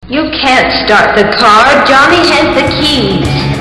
You can't start the car. Johnny has the keys.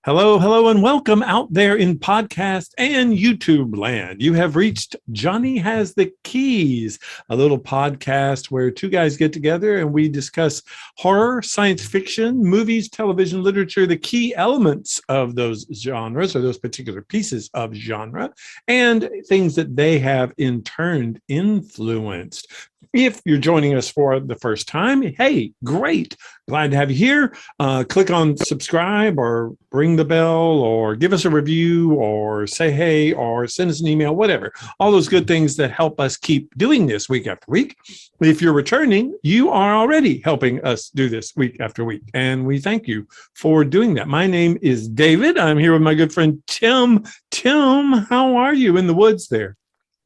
Hello, and welcome out there in podcast and YouTube land. You have reached Johnny Has the Keys, a little podcast where two guys get together and we discuss horror, science fiction, movies, television, literature, the key elements of those genres or those particular pieces of genre, and things that they have in turn influenced. If you're joining us for the first time, hey, great. Glad to have you here. Click on subscribe or ring the bell or give us a review or say hey or send us an email, whatever. All those good things that help us keep doing this week after week. If you're returning, you are already helping us do this week after week. And we thank you for doing that. My name is David. I'm here with my good friend, Tim. Tim, how are you in the woods there?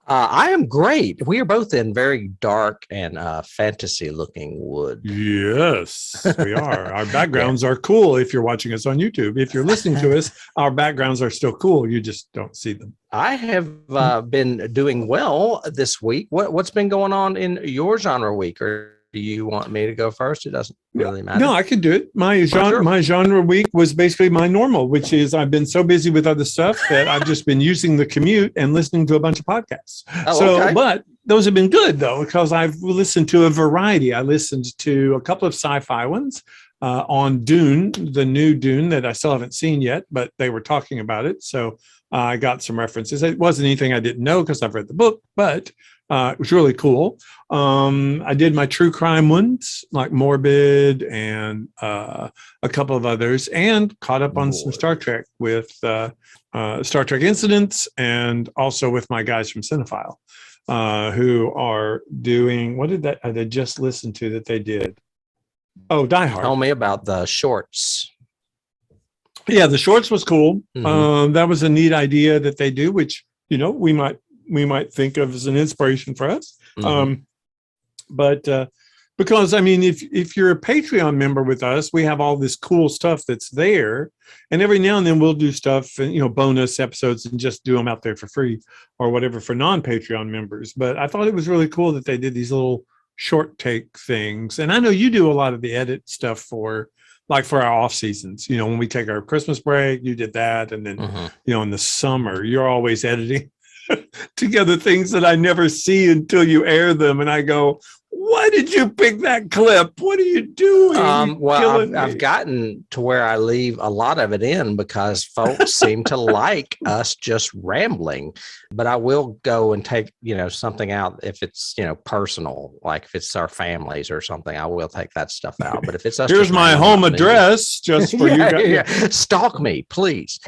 I am great. We are both in very dark and fantasy-looking wood. Yes, we are. Our backgrounds are cool if you're watching us on YouTube. If you're listening to us, our backgrounds are still cool. You just don't see them. I have been doing well this week. What's been going on in your genre week? Or do you want me to go first? It doesn't really matter. No, I could do it. My genre week was basically my normal, which is I've been so busy with other stuff that I've just been using the commute and listening to a bunch of podcasts. But those have been good, though, because I've listened to a variety. I listened to a couple of sci-fi ones on Dune, the new Dune that I still haven't seen yet, but they were talking about it. So I got some references. It wasn't anything I didn't know because I've read the book, but it was really cool. I did my true crime ones like Morbid and a couple of others, and caught up on some Star Trek with Star Trek Incidents, and also with my guys from Cinephile who are doing, what did that I just listened to that they did? Oh, Die Hard. Tell me about the shorts. Yeah, the shorts was cool. Mm-hmm. That was a neat idea that they do, which, you know, we might think of as an inspiration for us. Mm-hmm. But because, I mean, if you're a Patreon member with us, we have all this cool stuff that's there. And every now and then we'll do stuff, and, you know, bonus episodes and just do them out there for free or whatever for non-Patreon members. But I thought it was really cool that they did these little short take things. And I know you do a lot of the edit stuff for our off seasons. You know, when we take our Christmas break, you did that. And then, you know, in the summer, you're always editing together things that I never see until you air them. And I go, why did you pick that clip? What are you doing? I've gotten to where I leave a lot of it in because folks seem to like us just rambling. But I will go and take, you know, something out if it's, you know, personal, like if it's our families or something, I will take that stuff out. But if it's us, here's my home address just for you guys. Yeah. Stalk me, please.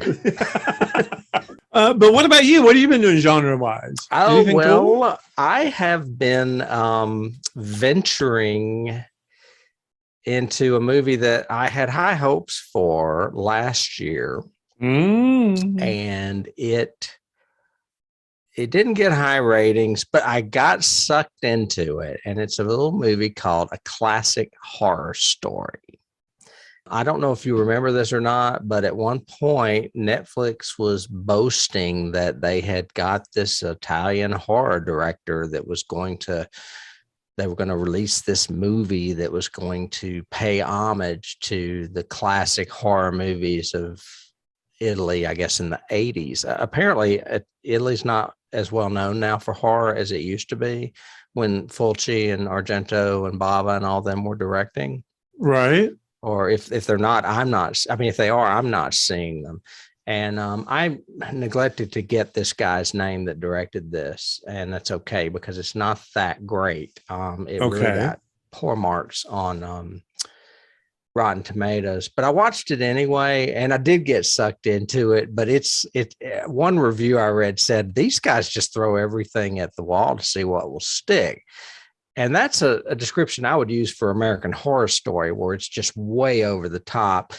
But what about you? What have you been doing genre-wise? Anything cool? I have been venturing into a movie that I had high hopes for last year, and it didn't get high ratings, but I got sucked into it, and it's a little movie called A Classic Horror Story. I don't know if you remember this or not, but at one point, Netflix was boasting that they had got this Italian horror director that they were going to release this movie that was going to pay homage to the classic horror movies of Italy, I guess, in the 80s. Apparently, Italy's not as well known now for horror as it used to be when Fulci and Argento and Bava and all them were directing. Right. Or if they're not, I'm not. I mean, if they are, I'm not seeing them. And I neglected to get this guy's name that directed this, and that's okay because it's not that great. It really got poor marks on Rotten Tomatoes, but I watched it anyway, and I did get sucked into it. But it's one review I read said these guys just throw everything at the wall to see what will stick. And that's a description I would use for American Horror Story, where it's just way over the top.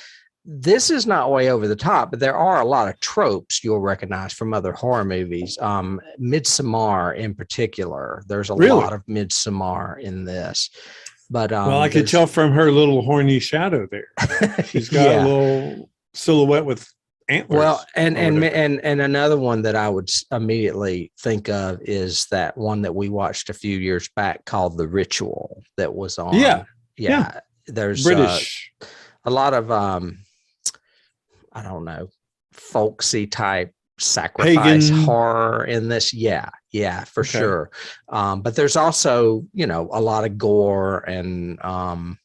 This is not way over the top, but there are a lot of tropes you'll recognize from other horror movies. Midsommar in particular, there's a lot of Midsommar in this. But well, I could tell from her little horny shadow there. She's got a little silhouette with antlers. Well, and another one that I would immediately think of is that one that we watched a few years back called The Ritual that was on. Yeah. There's British. A lot of I don't know, folksy type sacrifice Pagan horror in this. Yeah, for sure. But there's also, a lot of gore and I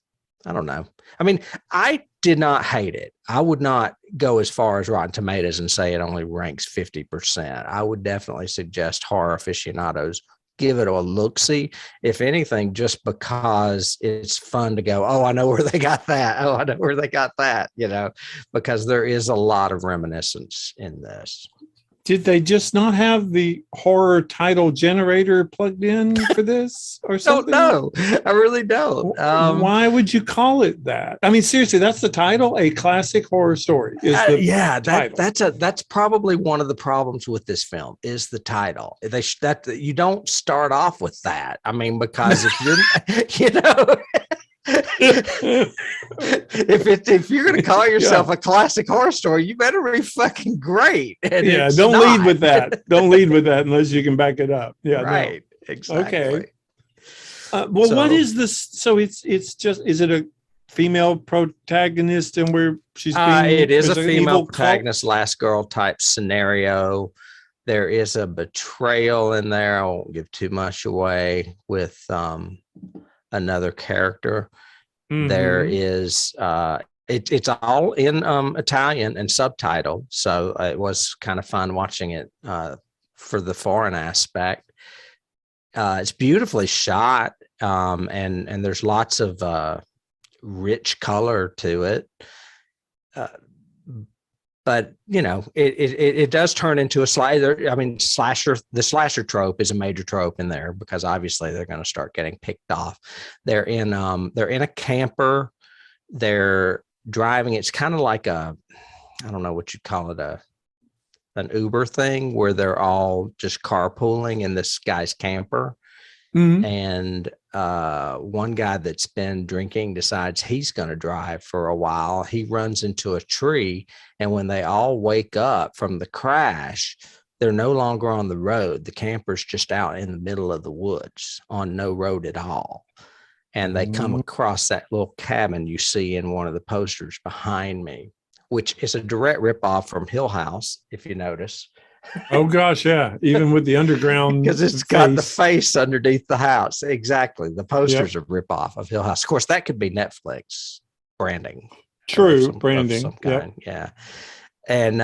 don't know. I mean, I did not hate it. I would not go as far as Rotten Tomatoes and say it only ranks 50%. I would definitely suggest horror aficionados give it a look-see, if anything, just because it's fun to go, oh, I know where they got that. Oh, I know where they got that, because there is a lot of reminiscence in this. Did they just not have the horror title generator plugged in for this or something? Don't know. I really don't. Why would you call it that? I mean, seriously, that's the title. A classic horror story is the that's probably one of the problems with this film is the title. You don't start off with that. I mean, because if you're, if you're going to call yourself a classic horror story, you better be fucking great. And don't lead with that. Don't lead with that unless you can back it up. Yeah, right. No. Exactly. Okay. What is this? So it's just, is it a female protagonist and where she's being, it is a female protagonist, last girl type scenario. There is a betrayal in there. I won't give too much away with another character. Mm-hmm. There is it's all in Italian and subtitled, so it was kind of fun watching it for the foreign aspect. It's beautifully shot, and there's lots of rich color to it. But it does turn into a slasher. I mean, the slasher trope is a major trope in there because obviously they're going to start getting picked off. They're in a camper. They're driving. It's kind of like I don't know what you'd call it, an Uber thing where they're all just carpooling in this guy's camper. Mm-hmm. And one guy that's been drinking decides he's going to drive for a while. He runs into a tree, and when they all wake up from the crash, they're no longer on the road. The camper's just out in the middle of the woods on no road at all. And they come across that little cabin you see in one of the posters behind me, which is a direct ripoff from Hill House, if you notice. Oh gosh, yeah. Even with the underground, because it's got the face underneath the house. Exactly. The posters are rip off of Hill House. Of course, that could be Netflix branding. True, branding. Some kind. Yeah. And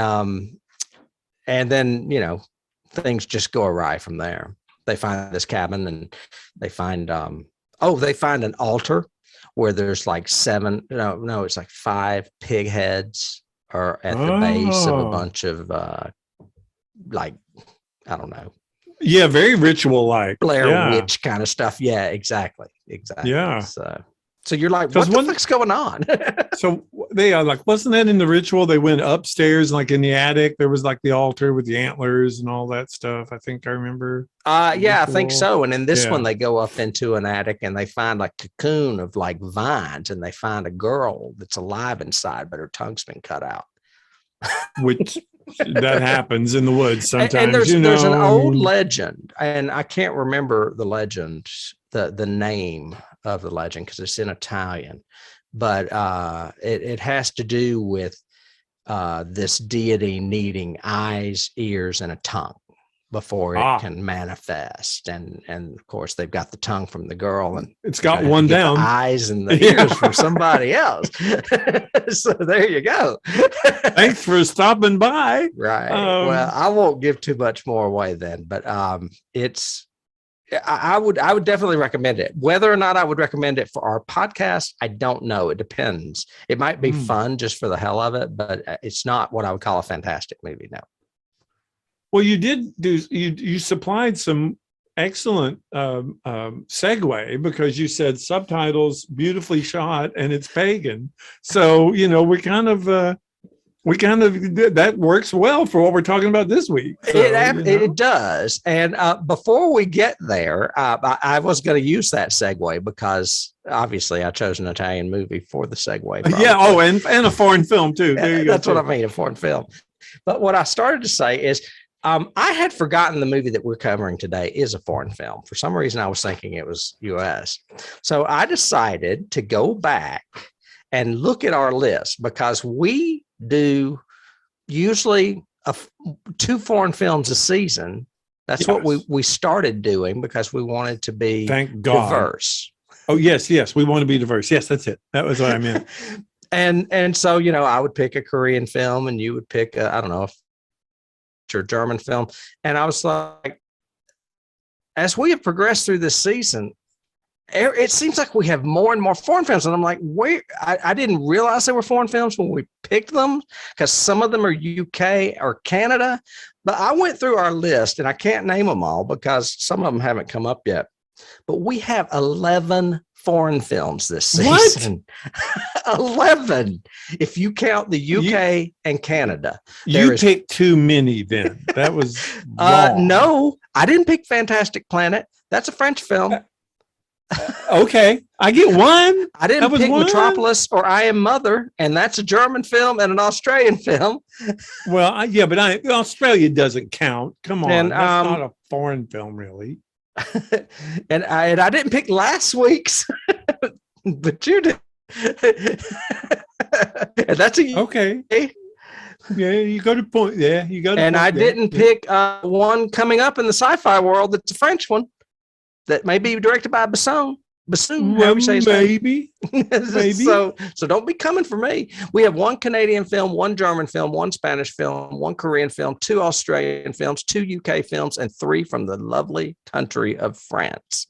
then things just go awry from there. They find this cabin and they find an altar where there's like it's like 5 pig heads are at the base of a bunch of like, I don't know. Yeah, very ritual-like. Blair Witch kind of stuff. Yeah, exactly. Yeah. So you're like, what the fuck's going on? So they are like, wasn't that in the ritual? They went upstairs, like in the attic. There was like the altar with the antlers and all that stuff. I think I remember. Yeah, I think so. And in this one, they go up into an attic and they find like a cocoon of like vines, and they find a girl that's alive inside, but her tongue's been cut out. Which that happens in the woods sometimes. And there's an old legend, and I can't remember the legend, the name of the legend because it's in Italian, but it has to do with this deity needing eyes, ears, and a tongue before it can manifest. And of course they've got the tongue from the girl, and it's got one down, the eyes and the ears from somebody else. So there you go. Thanks for stopping by. Right. Well, I won't give too much more away then, but I would definitely recommend it. Whether or not I would recommend it for our podcast, I don't know. It depends. It might be fun just for the hell of it, but it's not what I would call a fantastic movie. No. Well, you supplied some excellent segue because you said subtitles beautifully shot and it's pagan. So, we're kind of we kind of that works well for what we're talking about this week. So, it does. And before we get there, I was going to use that segue because obviously I chose an Italian movie for the segue. Probably. Yeah. Oh, and a foreign film too. There you go. That's what I mean, a foreign film. But what I started to say is I had forgotten the movie that we're covering today is a foreign film. For some reason, I was thinking it was U.S. So I decided to go back and look at our list because we do usually 2 foreign films a season. That's what we started doing because we wanted to be diverse. Oh, yes. We want to be diverse. Yes, that's it. That was what I meant. and so, I would pick a Korean film and you would pick, I don't know, a German film. And I was like, as we have progressed through this season, it seems like we have more and more foreign films. And I'm like, wait, I didn't realize they were foreign films when we picked them because some of them are UK or Canada. But I went through our list and I can't name them all because some of them haven't come up yet. But we have 11 foreign films this season. What? 11, if you count the UK and Canada. You picked too many then. That was wrong. No, I didn't pick Fantastic Planet. That's a French film. Okay, I get one. I didn't pick Metropolis or I Am Mother, and that's a German film and an Australian film. Well, but Australia doesn't count. Come on, that's not a foreign film, really. and I didn't pick last week's, but you did. And that's okay. Yeah, you go to point. Yeah, you go to. And I didn't pick one coming up in the sci-fi world. That's a French one that may be directed by Bassoon. Well, maybe. So don't be coming for me. We have 1 Canadian film, 1 German film, 1 Spanish film, 1 Korean film, 2 Australian films, 2 UK films, and 3 from the lovely country of France.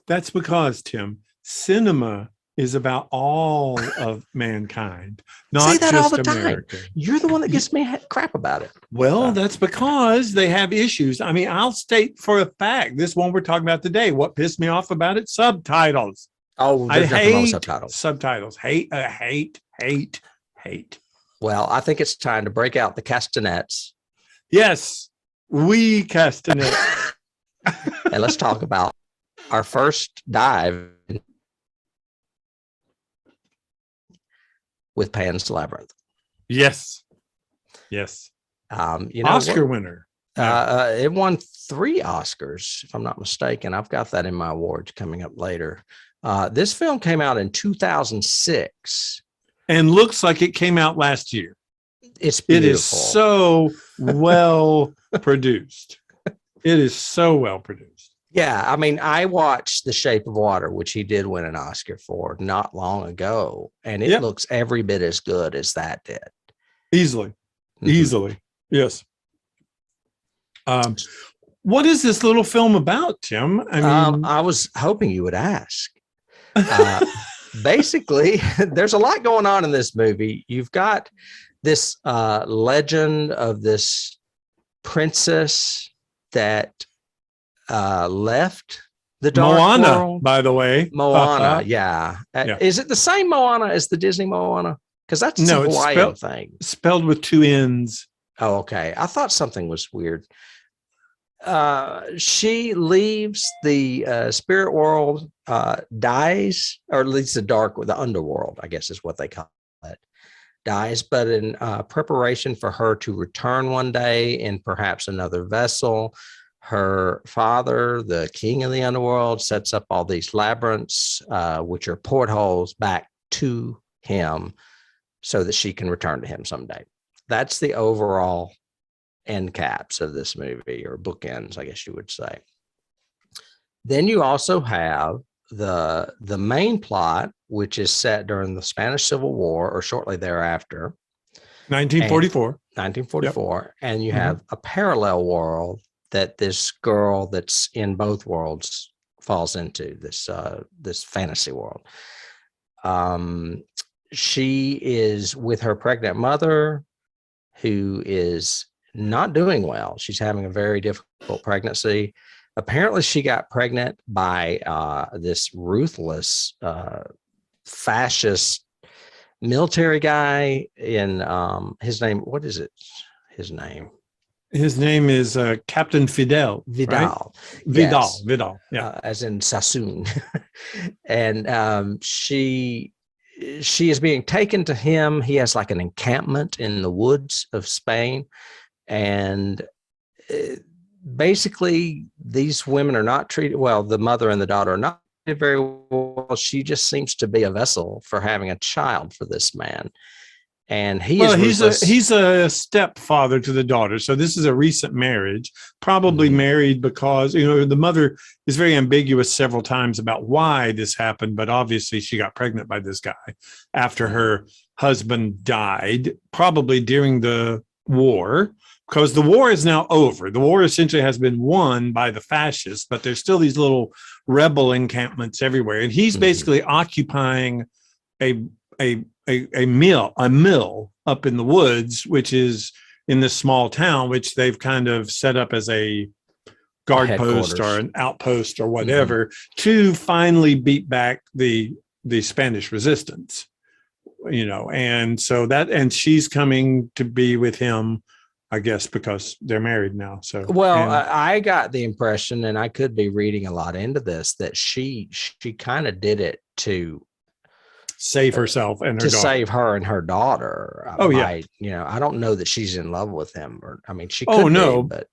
That's because, Tim, cinema is about all of mankind, not say that just all the America. time. You're the one that gets me crap about it. Well, that's because they have issues. I mean, I'll state for a fact, this one we're talking about today, what pissed me off about it? Subtitles. Oh, I hate subtitles. Subtitles. Hate. Well, I think it's time to break out the castanets. Yes, we castanets. And let's talk about our first dive with Pan's Labyrinth. Yes. Oscar winner. It won 3 Oscars, if I'm not mistaken. I've got that in my awards coming up later. This film came out in 2006. And looks like it came out last year. It's beautiful. It is so well produced. It is so well produced. Yeah, I mean, I watched The Shape of Water, which he did win an Oscar for not long ago, and it looks every bit as good as that did. Easily. Yes. What is this little film about, Tim? I mean, I was hoping you would ask. Basically, there's a lot going on in this movie. You've got this legend of this princess that left the dark Moana world. By the way. Moana, yeah. Is it the same Moana as the Disney Moana? Because that's a Hawaiian thing. Spelled with 2 N's. Oh, okay. I thought something was weird. She leaves the spirit world, dies, or at least the underworld, I guess is what they call it, dies, but in preparation for her to return one day in perhaps another vessel, her father, the king of the underworld, sets up all these labyrinths, which are portholes back to him so that she can return to him someday. That's the overall end caps of this movie, or bookends, I guess you would say. Then you also have the main plot, which is set during the Spanish Civil War or shortly thereafter. 1944. And you have a parallel world that this girl that's in both worlds falls into, this fantasy world. She is with her pregnant mother, who is not doing well. She's having a very difficult pregnancy. Apparently, she got pregnant by this ruthless fascist military guy in his name. What is it? His name? His name is Captain Fidel. Vidal. Right? Yes. Vidal. Yeah. As in Sassoon. And she is being taken to him. He has like an encampment in the woods of Spain. And basically, these women are not treated well. The mother and the daughter are not treated very well. She just seems to be a vessel for having a child for this man. And he's a stepfather to the daughter. So this is a recent marriage, probably married because, the mother is very ambiguous several times about why this happened. But obviously she got pregnant by this guy after her husband died, probably during the war, because the war is now over. The war essentially has been won by the fascists, but there's still these little rebel encampments everywhere. And he's basically occupying a mill up in the woods, which is in this small town, which they've kind of set up as a guard post or an outpost or whatever to finally beat back the Spanish resistance, and so and she's coming to be with him, I guess, because they're married now. So, I got the impression, and I could be reading a lot into this, that she kind of did it to save herself and her daughter. Save her and her daughter. I don't know that she's in love with him, or she could be, but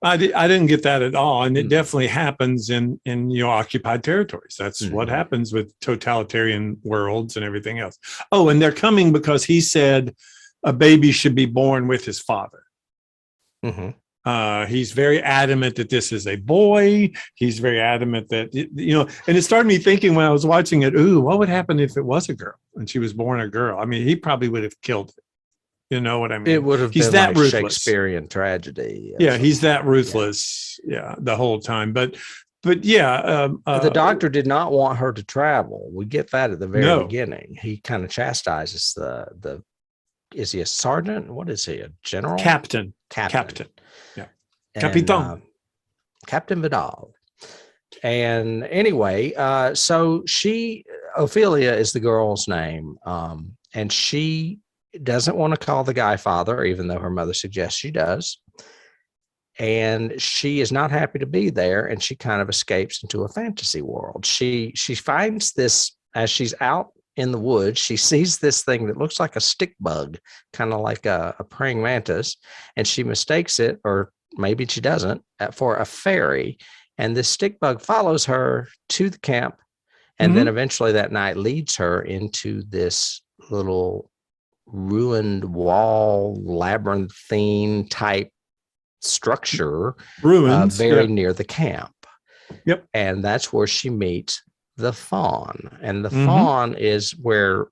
I didn't get that at all. And it definitely happens in occupied territories. That's what happens with totalitarian worlds and everything else. Oh, and they're coming because he said a baby should be born with his father. He's very adamant that this is a boy. He's very adamant that, and it started me thinking when I was watching it, what would happen if it was a girl and she was born a girl? I mean, he probably would have killed it. You know what I mean? It would have been that like ruthless. Shakespearean tragedy. Yeah, he's that ruthless. Yeah, the whole time. But yeah. The doctor did not want her to travel. We get that at the very beginning. He kind of chastises the is he a sergeant? What is he? A general? Captain. Yeah. Capitan. Captain Vidal. And anyway, so Ofelia is the girl's name. And she doesn't want to call the guy father, even though her mother suggests she does. And she is not happy to be there. And she kind of escapes into a fantasy world. She finds this as she's out in the woods. She sees this thing that looks like a stick bug, kind of like a praying mantis, and she mistakes it, or maybe she doesn't, for a fairy. And this stick bug follows her to the camp, and then eventually that night leads her into this little ruined wall, labyrinthine type structure, very near the camp. Yep. And that's where she meets the faun. And the faun is where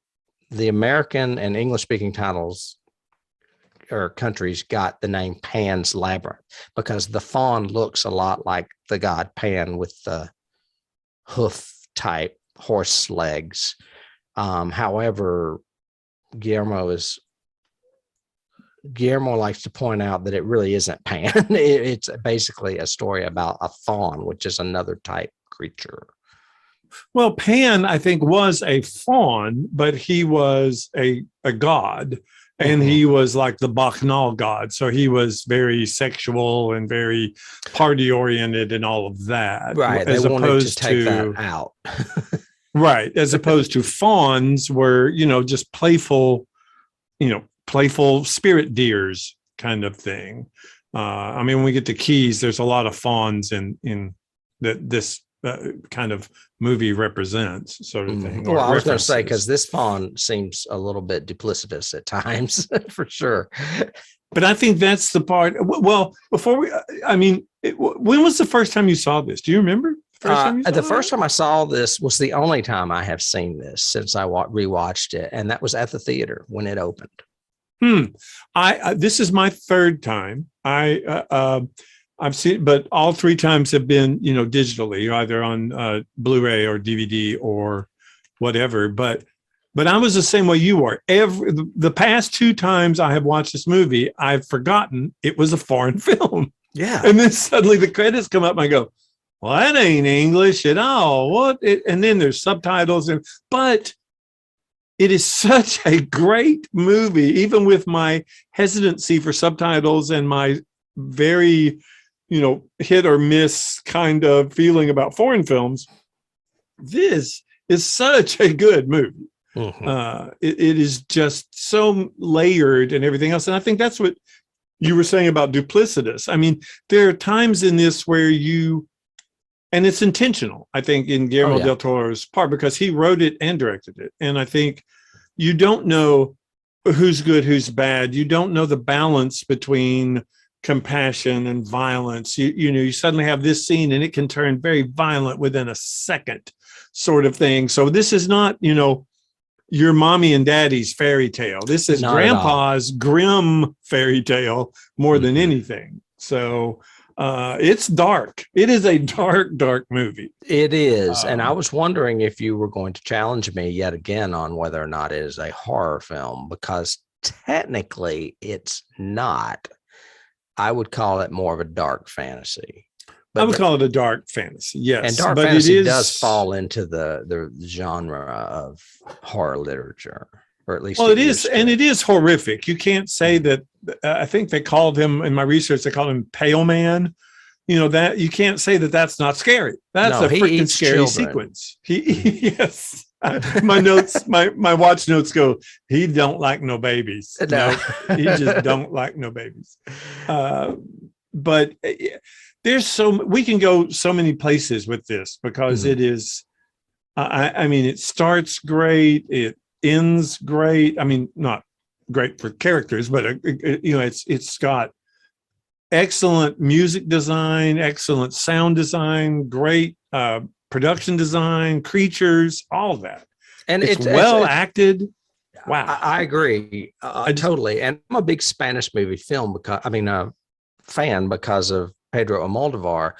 the American and English speaking titles or countries got the name Pan's Labyrinth, because the faun looks a lot like the god Pan with the hoof type horse legs. However, Guillermo likes to point out that it really isn't Pan. It's basically a story about a faun, which is another type creature. Well, Pan, I think, was a faun, but he was a god, and he was like the Bacchanal god. So he was very sexual and very party oriented and all of that. Right. They wanted to take that out. Right. As opposed to fawns were, just playful spirit deers kind of thing. When we get to Keys, there's a lot of fawns in this kind of movie represents, sort of thing. Well, I was going to say, because this faun seems a little bit duplicitous at times, for sure. But I think that's the part. Well, before when was the first time you saw this? Do you remember? The first time I saw this was the only time I have seen this since I rewatched it, and that was at the theater when it opened. This is my third time. I've seen, but all three times have been, digitally, either on Blu-ray or DVD or whatever. But I was the same way you were. The past two times I have watched this movie, I've forgotten it was a foreign film. Yeah. And then suddenly the credits come up and I go, well, that ain't English at all. What? And then there's subtitles. But it is such a great movie, even with my hesitancy for subtitles and my very, hit or miss kind of feeling about foreign films. This is such a good movie. Mm-hmm. It is just so layered and everything else. And I think that's what you were saying about duplicitous. I mean, there are times in this where and it's intentional, I think, in Guillermo del Toro's part, because he wrote it and directed it. And I think you don't know who's good, who's bad. You don't know the balance between compassion and violence. You suddenly have this scene and it can turn very violent within a second, sort of thing. So this is not, your mommy and daddy's fairy tale. This is Not grandpa's grim fairy tale more than anything. So it's dark. It is a dark movie. It is. And I was wondering if you were going to challenge me yet again on whether or not it is a horror film, because technically it's not. I would call it more of a dark fantasy. I would call it a dark fantasy, yes. And dark fantasy does fall into the genre of horror literature, or at least. Well, it is, and it is horrific. You can't say that. I think they called him, in my research, they called him Pale Man. That you can't say that that's not scary. That's a freaking scary sequence. Yes. My notes, my watch notes go, he don't like no babies. No, he just don't like no babies. But there's we can go so many places with this, because it is, I mean, it starts great. It ends great. I mean, not great for characters, but it's got excellent music design, excellent sound design, great production design, creatures, all of that. And it's well acted. Wow. I agree. Totally. And I'm a big Spanish movie film fan because of Pedro Almodovar.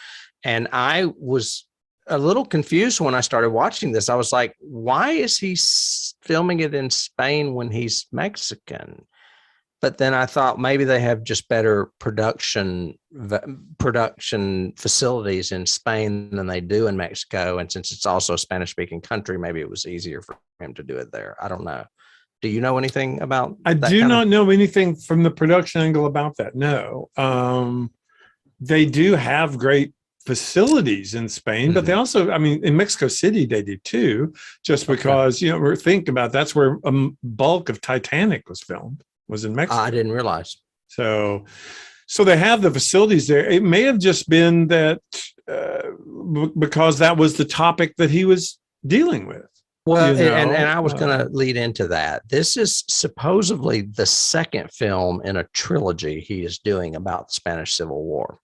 And I was a little confused when I started watching this. I was like, why is he filming it in Spain when he's Mexican? But then I thought maybe they have just better production facilities in Spain than they do in Mexico. And since it's also a Spanish-speaking country, maybe it was easier for him to do it there. I don't know. Do you know anything about that? I do not know anything from the production angle about that. No. They do have great facilities in Spain, but they also, in Mexico City, they do too, just because, think about that's where a bulk of Titanic was filmed, was in Mexico. I didn't realize. So they have the facilities there. It may have just been that because that was the topic that he was dealing with. Well, and I was going to lead into that. This is supposedly the second film in a trilogy he is doing about the Spanish Civil War.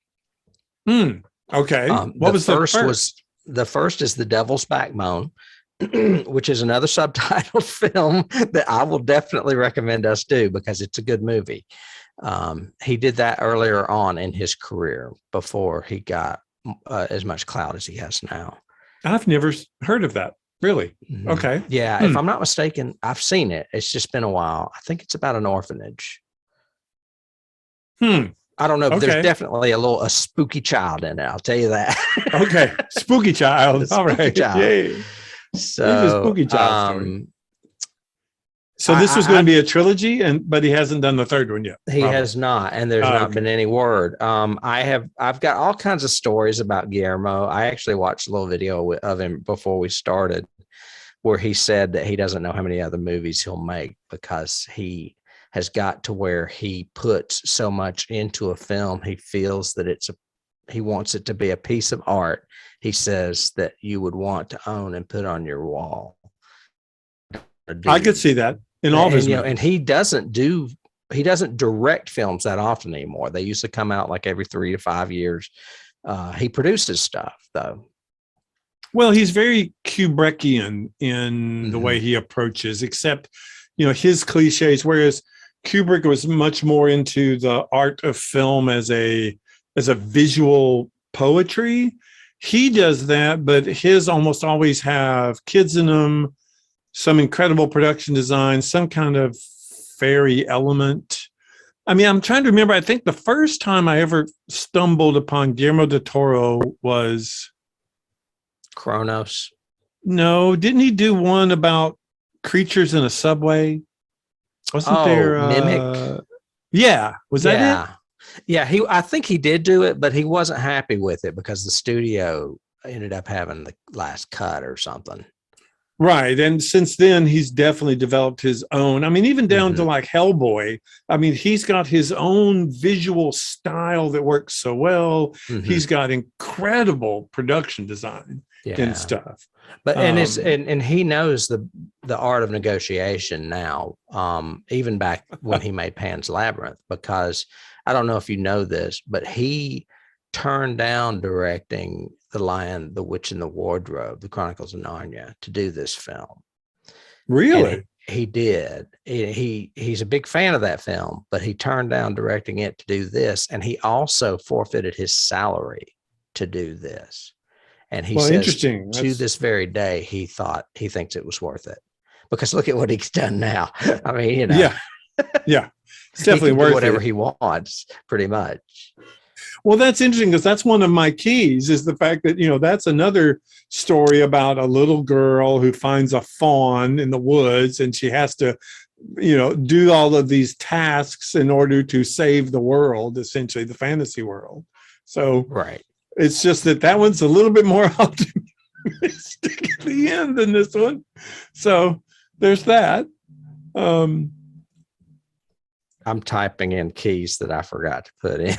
Okay. What was the first? The first is The Devil's Backbone, which is another subtitled film that I will definitely recommend us do, because it's a good movie. He did that earlier on in his career before he got as much clout as he has now. I've never heard of that. Really? Okay. Yeah. If I'm not mistaken, I've seen it. It's just been a while. I think it's about an orphanage. I don't know, but there's definitely a spooky child in it. I'll tell you that. Okay. Spooky child. All right. Child. Yay. So, spooky child story. So this was going to be a trilogy, but he hasn't done the third one yet. He has not, and there's not been any word. I've got all kinds of stories about Guillermo. I actually watched a little video of him before we started, where he said that he doesn't know how many other movies he'll make, because he has got to where he puts so much into a film. He feels that he wants it to be a piece of art. He says that you would want to own and put on your wall. I could see that in all of his movies. And he doesn't direct films that often anymore. They used to come out like every 3 to 5 years. He produces stuff though. Well, he's very Kubrickian in the way he approaches, except, his cliches, whereas Kubrick was much more into the art of film as a visual poetry. He does that, but his almost always have kids in them, some incredible production design, some kind of fairy element. I'm trying to remember. I think the first time I ever stumbled upon Guillermo del Toro was Kronos. No, didn't he do one about creatures in a subway. Wasn't there Mimic? Yeah, was that it? Yeah, I think he did do it, but he wasn't happy with it because the studio ended up having the last cut or something. Right. And since then, he's definitely developed his own. I mean, even down to like Hellboy. I mean, he's got his own visual style that works so well. He's got incredible production design and stuff. But and he knows the art of negotiation now, even back when he made Pan's Labyrinth, because I don't know if you know this, but he turned down directing The Lion, the Witch, and the Wardrobe, The Chronicles of Narnia, to do this film. Really? He did. He's a big fan of that film, but he turned down directing it to do this, and he also forfeited his salary to do this. And he says, interesting. To this very day, he thinks it was worth it, because look at what he's done now. I mean, you know, yeah, it's definitely worth whatever it. he wants, pretty much. Well, that's interesting, because that's one of my keys, is the fact that, you know, that's another story about a little girl who finds a fawn in the woods, and she has to, you know, do all of these tasks in order to save the world, essentially the fantasy world. So right. It's just that one's a little bit more optimistic at the end than this one. So there's that. I'm typing in keys that I forgot to put in.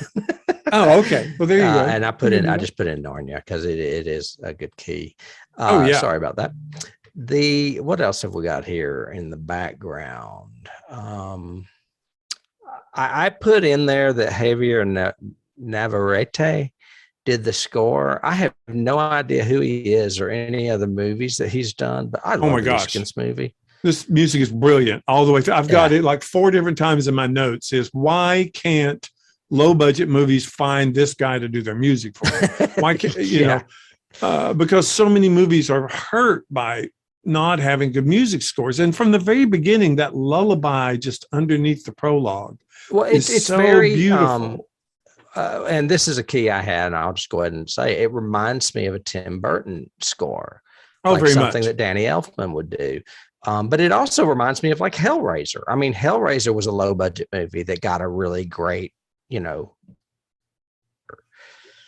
Oh, okay. Well, there you go. And I just put in Narnia because it is a good key. Sorry about that. What else have we got here in the background? I put in there that Javier Navarrete did the score. I have no idea who he is or any other movies that he's done, but I love this movie. This music is brilliant all the way through. I've got it like 4 different times in my notes. Is why can't low budget movies find this guy to do their music for them? Why can't you know? Because so many movies are hurt by not having good music scores. And from the very beginning, that lullaby just underneath the prologue. Well, it's so very beautiful. And this is a key I had, and I'll just go ahead and say it reminds me of a Tim Burton score. Oh, like very something much. that Danny Elfman would do. But it also reminds me of like Hellraiser. I mean, Hellraiser was a low budget movie that got a really great, you know.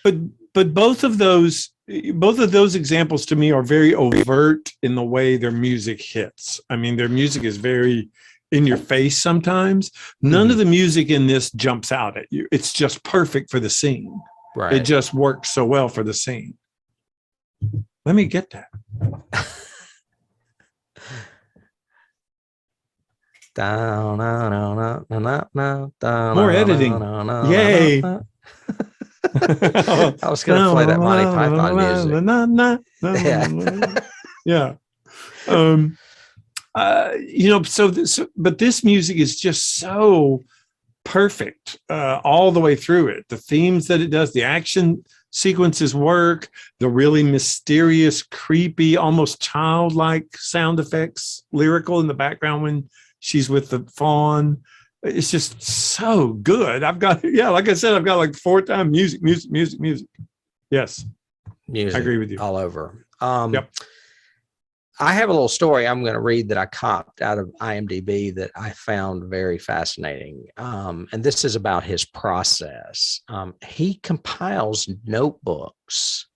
But both of those examples to me are very overt in the way their music hits. I mean, their music is very in your face sometimes. None of the music in this jumps out at you. It's just perfect for the scene. Right. It just works so well for the scene. Let me get that. More editing. Yay. I was going to play that Monty Python music. Yeah. You know, but this music is just so perfect all the way through it. The themes that it does, the action sequences work, the really mysterious, creepy, almost childlike sound effects, lyrical in the background when she's with the fawn. It's just so good. I've got, like I said, I've got like 4 times music. Yes. Music. I agree with you. All over. Yep. I have a little story I'm going to read that I copped out of IMDb that I found very fascinating. And this is about his process. He compiles notebooks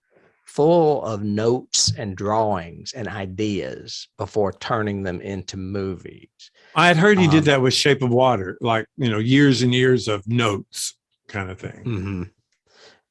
full of notes and drawings and ideas before turning them into movies. I had heard he did that with Shape of Water, like, you know, years and years of notes kind of thing. Mm-hmm.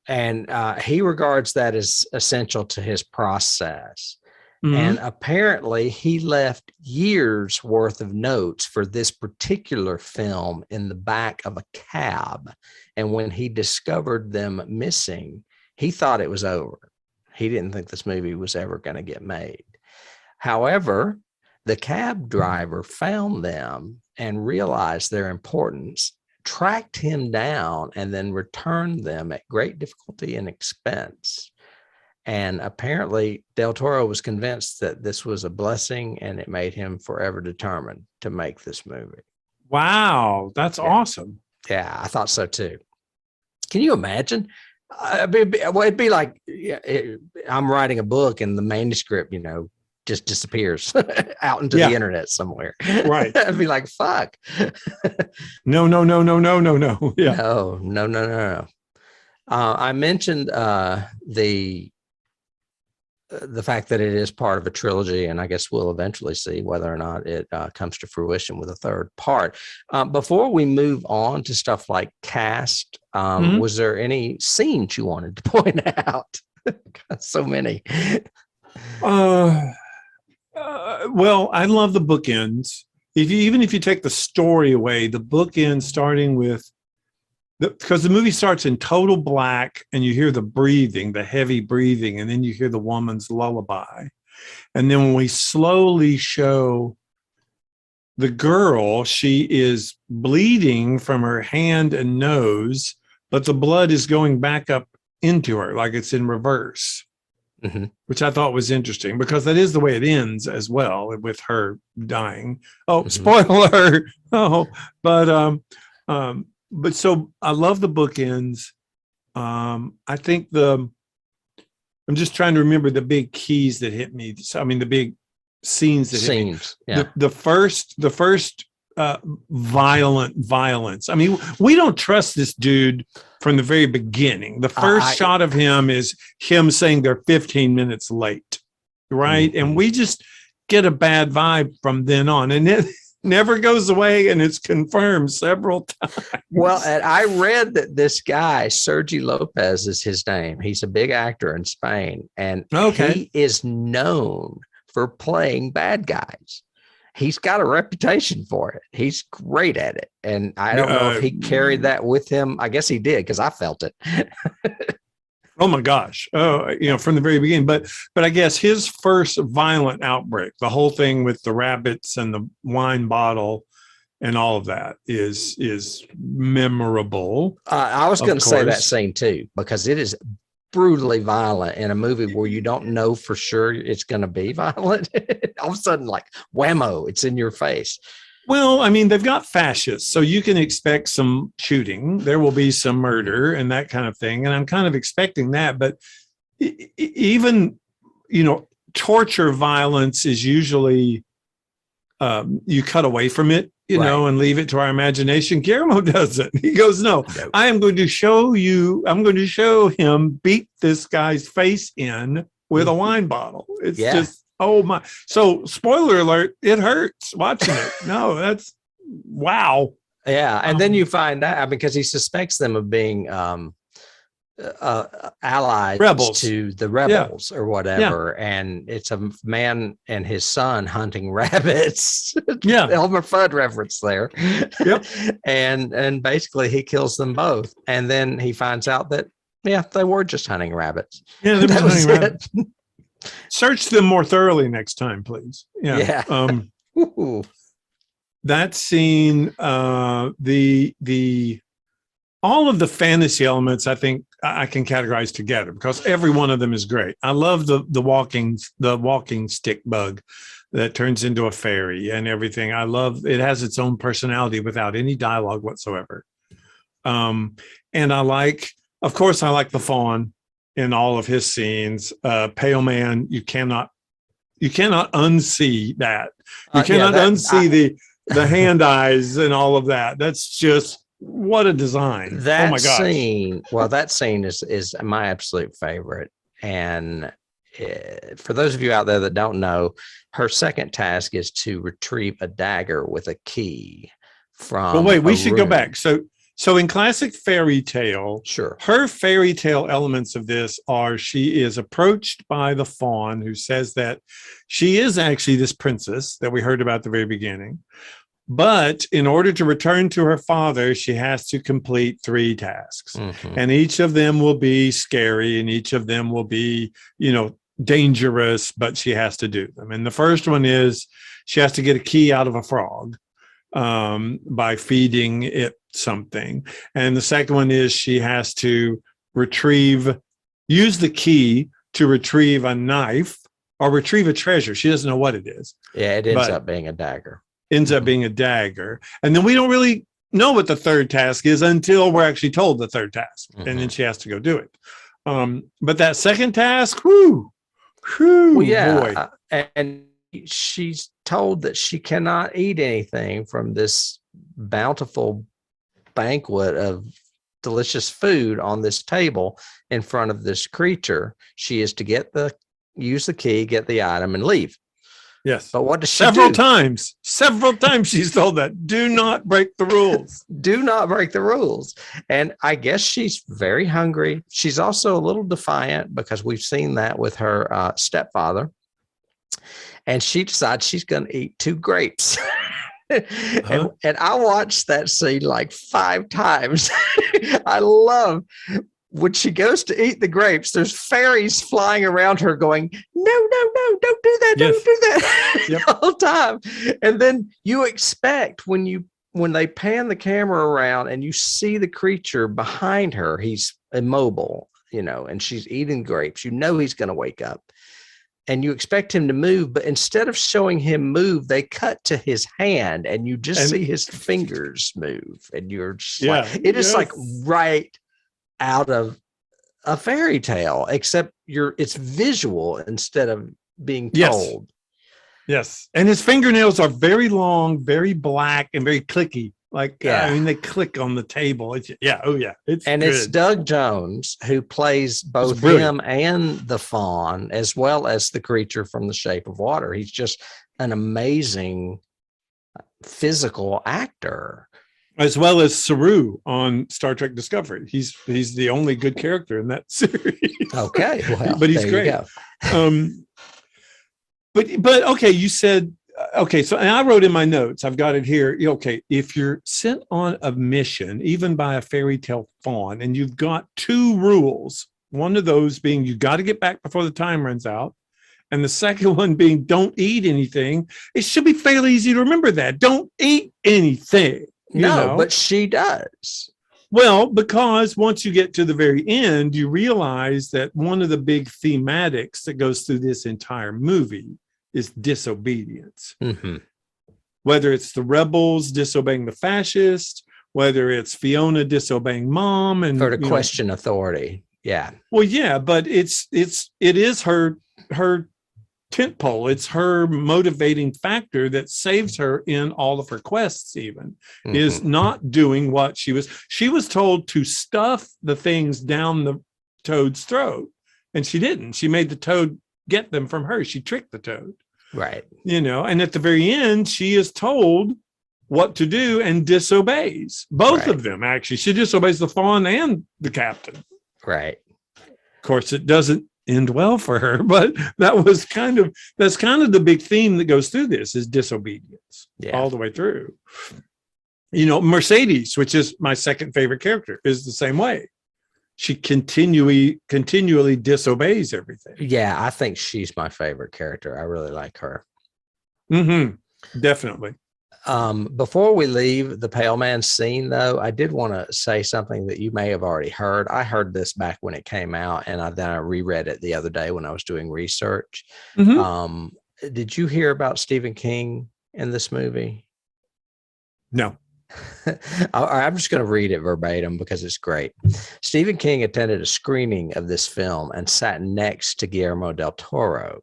And he regards that as essential to his process. Mm-hmm. And apparently he left years worth of notes for this particular film in the back of a cab. And when he discovered them missing, he thought it was over. He didn't think this movie was ever going to get made. However, the cab driver found them and realized their importance, tracked him down, and then returned them at great difficulty and expense. And apparently Del Toro was convinced that this was a blessing, and it made him forever determined to make this movie. Wow, that's awesome. Yeah, I thought so too. Can you imagine? It'd be like I'm writing a book and the manuscript, you know, just disappears out into the internet somewhere. Right. I'd be like, fuck. No. Yeah. No. I mentioned the fact that it is part of a trilogy, and I guess we'll eventually see whether or not it comes to fruition with a third part. Before we move on to stuff like cast, was there any scenes you wanted to point out? So many. Well, I love the bookends. Even if you take the story away, the bookends starting with because the movie starts in total black and you hear the breathing, the heavy breathing, and then you hear the woman's lullaby. And then when we slowly show the girl, she is bleeding from her hand and nose, but the blood is going back up into her like it's in reverse, which I thought was interesting because that is the way it ends as well with her dying. Oh, spoiler. Oh, but so I love the bookends. I think I'm just trying to remember the big keys that hit me. So, I mean, the big scenes that hit me. Yeah. The first violent violence. I mean, we don't trust this dude from the very beginning. The first shot of him is him saying they're 15 minutes late, right? And we just get a bad vibe from then on. And it never goes away, and it's confirmed several times. Well, and I read that this guy, Sergi Lopez is his name. He's a big actor in Spain, and he is known for playing bad guys. He's got a reputation for it. He's great at it. And I don't know if he carried that with him. I guess he did, because I felt it. Oh my gosh. Oh, from the very beginning. But I guess his first violent outbreak, the whole thing with the rabbits and the wine bottle and all of that is memorable. I was going to say that scene too, because it is brutally violent in a movie where you don't know for sure it's going to be violent. All of a sudden, like whammo, it's in your face. Well, I mean, they've got fascists, so you can expect some shooting. There will be some murder and that kind of thing. And I'm kind of expecting that. But even, torture violence is usually you cut away from it, and leave it to our imagination. Guillermo doesn't. He goes, no, I'm going to show him beat this guy's face in with a wine bottle. It's just, oh my. So spoiler alert, it hurts watching it. No, that's wow. Yeah. And then you find out because he suspects them of being allies rebels to the rebels or whatever. And it's a man and his son hunting rabbits. Elmer Fudd reference there. Yep. And basically he kills them both. And then he finds out that, they were just hunting rabbits. Yeah, they were hunting rabbits. Search them more thoroughly next time, please. Yeah. That scene, all of the fantasy elements, I think I can categorize together because every one of them is great. I love the walking stick bug that turns into a fairy and everything. I love it. Has its own personality without any dialogue whatsoever. And I like the fawn in all of his scenes. Pale Man, you cannot unsee that. You cannot unsee the hand eyes and all of that. That's just what a design. That oh my gosh. Scene. Well, that scene is my absolute favorite. And for those of you out there that don't know, her second task is to retrieve a dagger with a key from. Well, wait, we should go back. So in classic fairy tale, her fairy tale elements of this are she is approached by the fawn who says that she is actually this princess that we heard about at the very beginning. But in order to return to her father, she has to complete 3 tasks. And each of them will be scary and each of them will be, dangerous, but she has to do them. And the first one is she has to get a key out of a frog by feeding it something. And the second one is she has to use the key to retrieve a knife or retrieve a treasure. She doesn't know what it is. Yeah, it ends up being a dagger. Ends up being a dagger. And then we don't really know what the third task is until we're actually told the third task. And then she has to go do it. But that second task, boy. And she's told that she cannot eat anything from this bountiful banquet of delicious food on this table in front of this creature. She is to use the key, get the item, and leave. Yes. But what does she Several do? Several times she's told that. Do not break the rules. Do not break the rules. And I guess she's very hungry. She's also a little defiant because we've seen that with her stepfather. And she decides she's going to eat 2 grapes. And I watched that scene like 5 times. I love when she goes to eat the grapes, there's fairies flying around her going, no, don't do that. Don't do that. Yep. The whole time. And then you expect when they pan the camera around and you see the creature behind her, he's immobile, and she's eating grapes. He's going to wake up. And you expect him to move, but instead of showing him move, they cut to his hand and you just see his fingers move. And you're just like right out of a fairy tale, except it's visual instead of being told. Yes. And his fingernails are very long, very black, and very clicky. They click on the table. It's It's Doug Jones who plays both him and the fawn, as well as the creature from The Shape of Water. He's just an amazing physical actor. As well as Saru on Star Trek Discovery. He's the only good character in that series. Okay. Well, but he's great. But okay, you said, okay, so and I wrote in my notes, I've got it here. Okay, if you're sent on a mission, even by a fairy tale fawn, and you've got 2 rules, one of those being you got to get back before the time runs out, and the second one being don't eat anything, it should be fairly easy to remember that. Don't eat anything. But she does. Well, because once you get to the very end, you realize that one of the big thematics that goes through this entire movie is disobedience. Mm-hmm. Whether it's the rebels disobeying the fascists, whether it's Fiona disobeying mom, and or to question authority. Yeah. Well, yeah, but it is her tent pole. It's her motivating factor that saves her in all of her quests, even is not doing what she was told to stuff the things down the toad's throat, and she didn't. She made the toad get them from her. She tricked the toad. Right. And at the very end, she is told what to do and disobeys. Both of them, actually. She disobeys the fawn and the captain. Right. Of course, it doesn't end well for her, but that's kind of the big theme that goes through this is disobedience all the way through. Mercedes, which is my second favorite character, is the same way. She continually disobeys everything. Yeah, I think she's my favorite character. I really like her. Definitely. Before we leave the Pale Man scene, though, I did want to say something that you may have already heard. I heard this back when it came out, and then I reread it the other day when I was doing research. Did you hear about Stephen King in this movie? No. I'm just going to read it verbatim because it's great. Stephen King attended a screening of this film and sat next to Guillermo del Toro.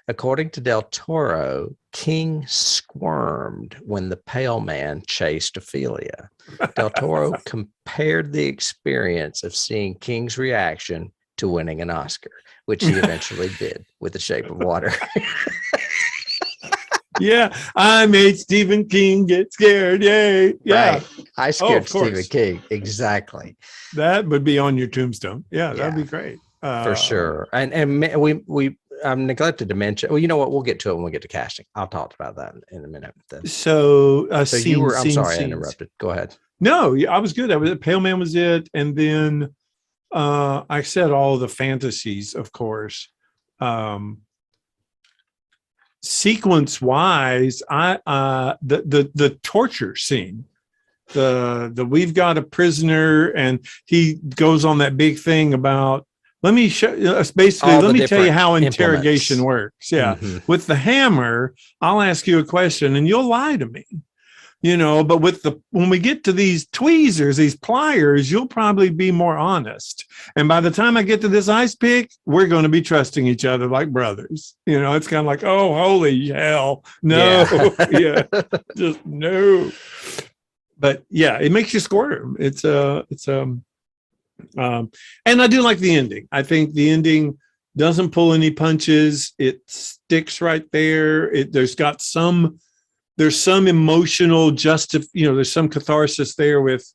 According to del Toro, King squirmed when the Pale Man chased Ofelia. Del Toro compared the experience of seeing King's reaction to winning an Oscar, which he eventually did with The Shape of Water. Yeah, I made Stephen King get scared. Yay. Yeah. Right. I scared Stephen King. Exactly. That would be on your tombstone. Yeah, that'd be great. For sure. And we neglected to mention, well, you know what? We'll get to it when we get to casting. I'll talk about that in a minute. So I'm sorry I interrupted. Go ahead. No, I was good. Pale Man was it. And then I said all the fantasies, of course. Sequence wise, the torture scene, the we've got a prisoner and he goes on that big thing about let me show basically let me tell you how interrogation works. With the hammer, I'll ask you a question and you'll lie to me. But when we get to these tweezers, these pliers, you'll probably be more honest. And by the time I get to this ice pick, we're going to be trusting each other like brothers. It's kind of like, oh, holy hell. No. Yeah. Just no. But yeah, it makes you squirm. And I do like the ending. I think the ending doesn't pull any punches. It sticks right there. There's some emotional there's some catharsis there with,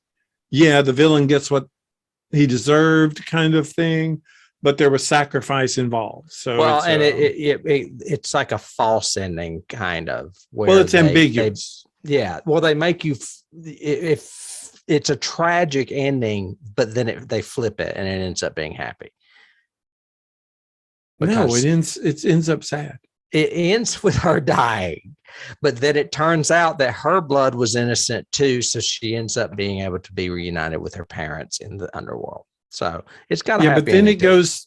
the villain gets what he deserved kind of thing, but there was sacrifice involved. So it's like a false ending kind of. It's ambiguous. They make you, if it's a tragic ending, but then they flip it and it ends up being happy. It ends up sad. It ends with her dying, but then it turns out that her blood was innocent too. So she ends up being able to be reunited with her parents in the underworld. So it's got a happy ending.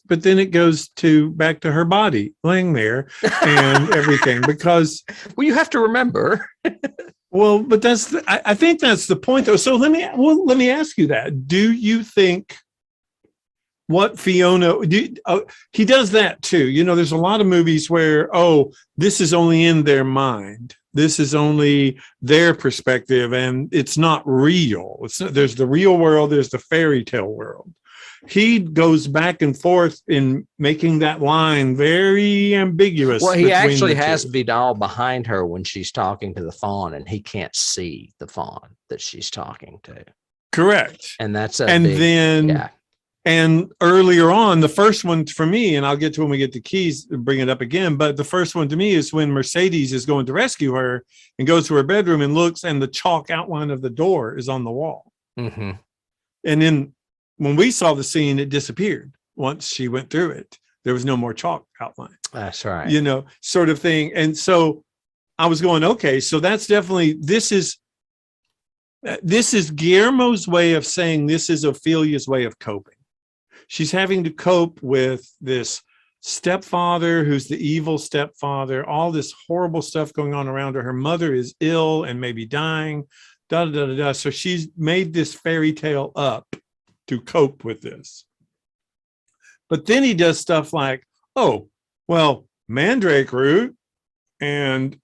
But then it goes back to her body laying there and everything, because you have to remember. Well, but I think that's the point though. So let me ask you that. Do you think what Fiona, he does that too. There's a lot of movies where, this is only in their mind. This is only their perspective and it's not real. There's the real world. There's the fairy tale world. He goes back and forth in making that line very ambiguous. Well, he actually has Vidal behind her when she's talking to the fawn and he can't see the fawn that she's talking to. Correct. And that's And earlier on, the first one for me, and I'll get to when we get to keys, bring it up again, but the first one to me is when Mercedes is going to rescue her and goes to her bedroom and looks, and the chalk outline of the door is on the wall. Mm-hmm. And then when we saw the scene, it disappeared. Once she went through it, there was no more chalk outline. That's right. Sort of thing. And so I was going, okay, so that's definitely, this is Guillermo's way of saying this is Ophelia's way of coping. She's having to cope with this stepfather who's the evil stepfather, all this horrible stuff going on around her. Her mother is ill and maybe dying, So she's made this fairy tale up to cope with this. But then he does stuff like, mandrake root and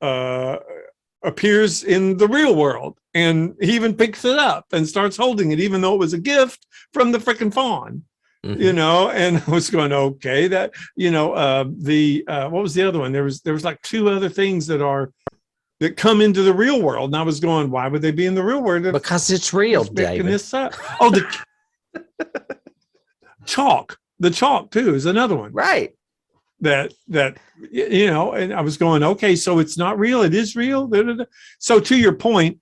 appears in the real world. And he even picks it up and starts holding it, even though it was a gift from the frickin' fawn. Mm-hmm. And I was going, okay, that, what was the other one? There was like two other things that come into the real world. And I was going, why would they be in the real world? Because it's real, David. This up. Oh, the chalk. The chalk too is another one. Right. That, and I was going, okay, so it's not real. It is real. So to your point,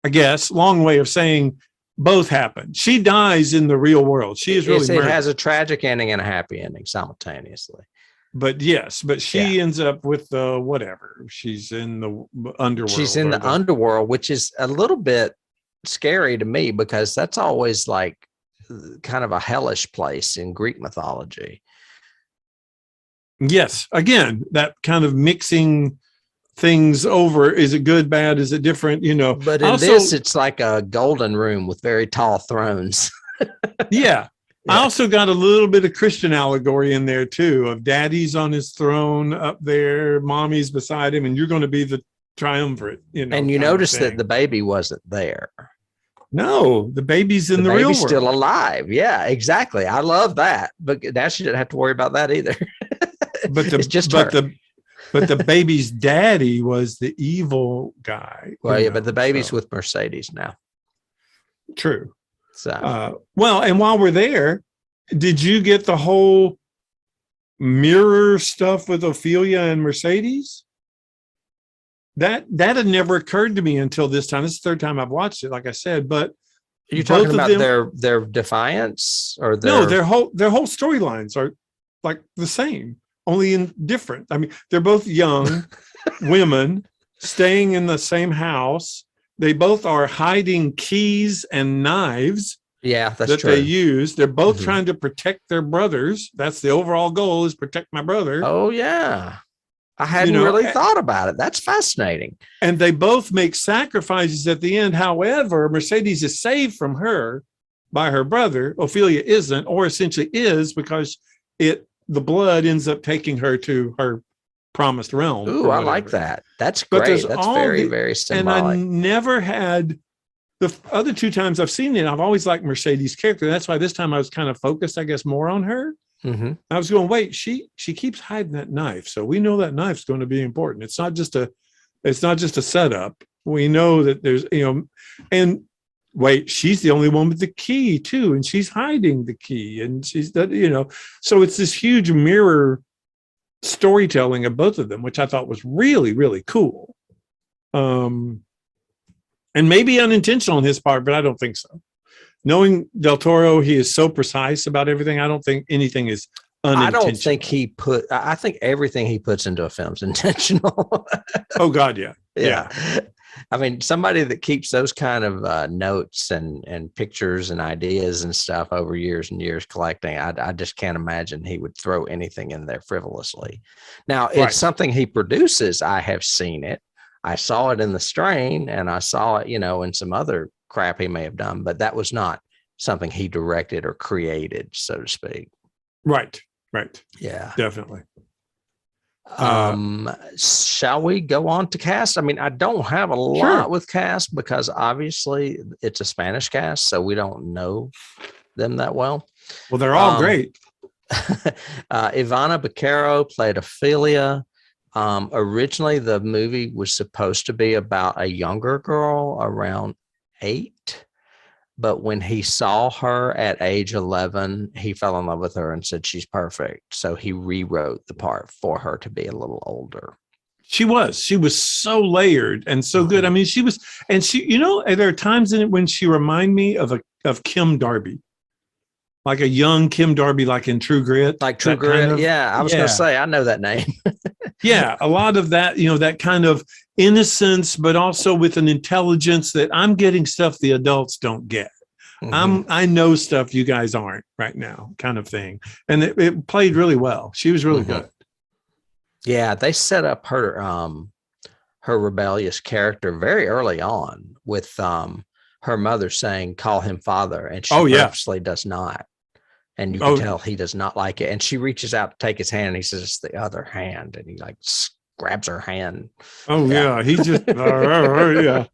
I guess, long way of saying, both happen. She dies in the real world. She is really it has a tragic ending and a happy ending simultaneously. But she ends up with the whatever. She's in the underworld. She's in the underworld, which is a little bit scary to me because that's always like kind of a hellish place in Greek mythology. Yes. Again, that kind of mixing things over. Is it good, bad? Is it different? But in this, it's like a golden room with very tall thrones. Yeah. I also got a little bit of Christian allegory in there too, of daddy's on his throne up there, mommy's beside him, and you're going to be the triumvirate. And you notice that the baby wasn't there. No, the baby's in the real world. The baby's still alive. Yeah, exactly. I love that. But now she didn't have to worry about that either. But the baby's daddy was the evil guy. Well, but the baby's with Mercedes now. True. So, and while we're there, did you get the whole mirror stuff with Ofelia and Mercedes? That had never occurred to me until this time. This is the third time I've watched it, like I said. But are you talking about their defiance or their whole storylines are like the same, only in different. I mean, they're both young women staying in the same house. They both are hiding keys and knives. Yeah, that's true. They use. They're both trying to protect their brothers. That's the overall goal, is protect my brother. Oh, yeah. I hadn't You know, really thought about it. That's fascinating. and they both make sacrifices at the end. However, Mercedes is saved from her by her brother. Ofelia isn't, or essentially is, because the blood ends up taking her to her promised realm. Ooh, I like that. That's But great. That's very, very symbolic. And I never had the other two times I've seen it. I've always liked Mercedes' character. That's why this time I was kind of focused, I guess, more on her. Mm-hmm. I was going, wait, she keeps hiding that knife, so we know that knife's going to be important. It's not just a setup. We know that there's, and wait, she's the only one with the key too, and she's hiding the key, and she's that, so it's this huge mirror storytelling of both of them, which I thought was really, really cool. And maybe unintentional on his part, but I don't think so. Knowing Del Toro, he is so precise about everything. I don't think anything is unintentional. I think everything he puts into a film is intentional. Oh God, yeah. Yeah. I mean, somebody that keeps those kind of notes and pictures and ideas and stuff over years and years collecting, I just can't imagine he would throw anything in there frivolously. Now, it's something he produces. I have seen it. I saw it in The Strain, and I saw it, in some other crap he may have done, but that was not something he directed or created, so to speak. Right. Yeah, definitely. Shall we go on to cast? I mean, I don't have a lot with cast because obviously it's a Spanish cast, so we don't know them that well. Well, they're all great. Ivana Baquero played Ofelia. Originally, the movie was supposed to be about a younger girl around 8, but when he saw her at age 11, he fell in love with her and said she's perfect. So he rewrote the part for her to be a little older. She was so layered and so good. I mean, there are times in it when she reminded me of Kim Darby, like a young Kim Darby, like in True Grit. Like True Grit. Yeah. I was going to say, I know that name. Yeah. A lot of that, that kind of innocence, but also with an intelligence that I'm getting stuff the adults don't get. Mm-hmm. I know stuff you guys aren't right now, kind of thing. And it played really well. She was really good. Yeah. They set up her rebellious character very early on with her mother saying, call him father. And she purposely does not. And you can tell he does not like it. And she reaches out to take his hand, and he says, it's the other hand. And he grabs her hand. Oh, yeah. He just, yeah.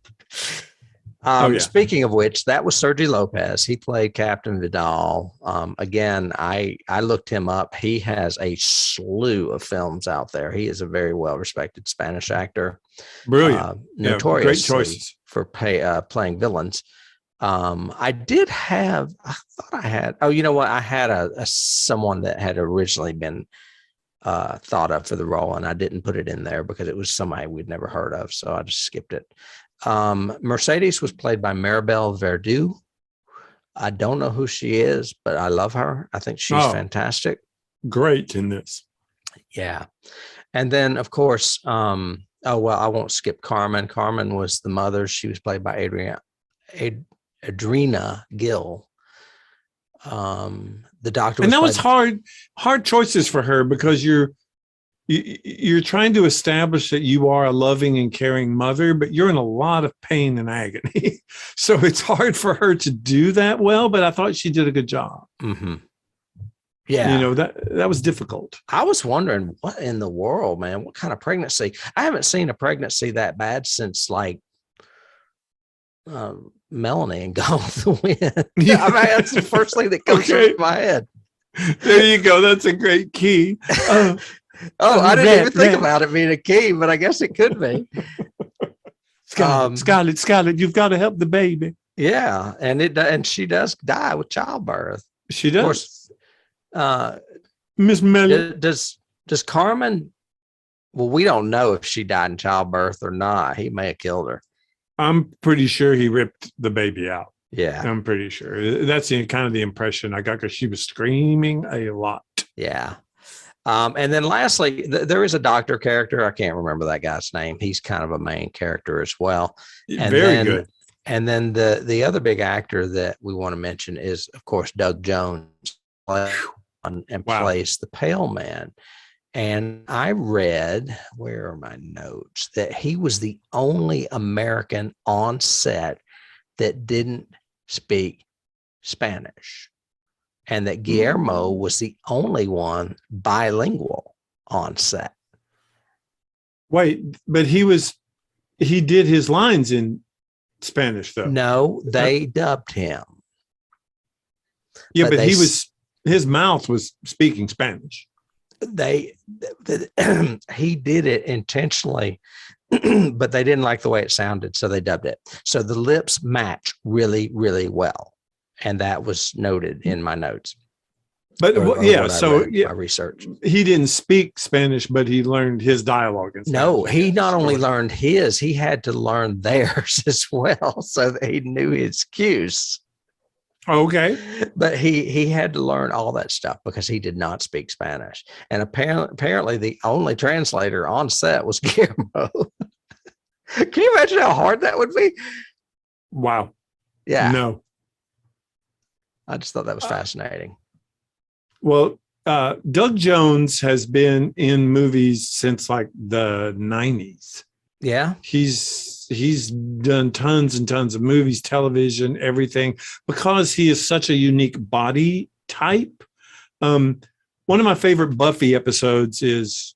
Speaking of which, that was Sergi Lopez. He played Captain Vidal. Again, I looked him up. He has a slew of films out there. He is a very well-respected Spanish actor. Brilliant. Notorious great choices for playing villains. I had someone that had originally been thought of for the role, and I didn't put it in there because it was somebody we'd never heard of. So I just skipped it. Mercedes was played by Maribel Verdú. I don't know who she is, but I love her. I think she's fantastic. Great in this. Yeah. And then, of course, I won't skip Carmen. Carmen was the mother. She was played by Ariadna Gil. The doctor, and that was hard choices for her because you're trying to establish that you are a loving and caring mother, but you're in a lot of pain and agony. So it's hard for her to do that well, but I thought she did a good job. Mm-hmm. Yeah. That was difficult. I was wondering what in the world, man, what kind of pregnancy? I haven't seen a pregnancy that bad since Melanie and Gone with the Wind. Yeah. I mean, that's the first thing that comes into my head. There you go. That's a great key. I didn't even think about it being a key, but I guess it could be. Scarlett, you've got to help the baby. Yeah, and she does die with childbirth. She does. Of course, Miss Melly. Does Carmen? Well, we don't know if she died in childbirth or not. He may have killed her. I'm pretty sure he ripped the baby out. Yeah, I'm pretty sure. That's kind of the impression I got because she was screaming a lot. Yeah. And then lastly, there is a doctor character. I can't remember that guy's name. He's kind of a main character as well. And very good. And then the other big actor that we want to mention is, of course, Doug Jones, and plays the Pale Man. And I read, where are my notes, that he was the only American on set that didn't speak Spanish, and that Guillermo was the only one bilingual on set. Wait, but he did his lines in Spanish though. No, they dubbed him. Yeah, but his mouth was speaking Spanish. He did it intentionally, but they didn't like the way it sounded, so they dubbed it. So the lips match really, really well, and that was noted in my notes. But my research. He didn't speak Spanish, but he learned his dialogue in Spanish. No, he not only learned his, he had to learn theirs as well, so that he knew his cues. Okay. But he had to learn all that stuff because he did not speak Spanish. And apparently the only translator on set was Guillermo. Can you imagine how hard that would be? Wow. Yeah. No. I just thought that was fascinating. Well, Doug Jones has been in movies since like the 90s. Yeah. He's done tons and tons of movies, television, everything, because he is such a unique body type. One of my favorite Buffy episodes is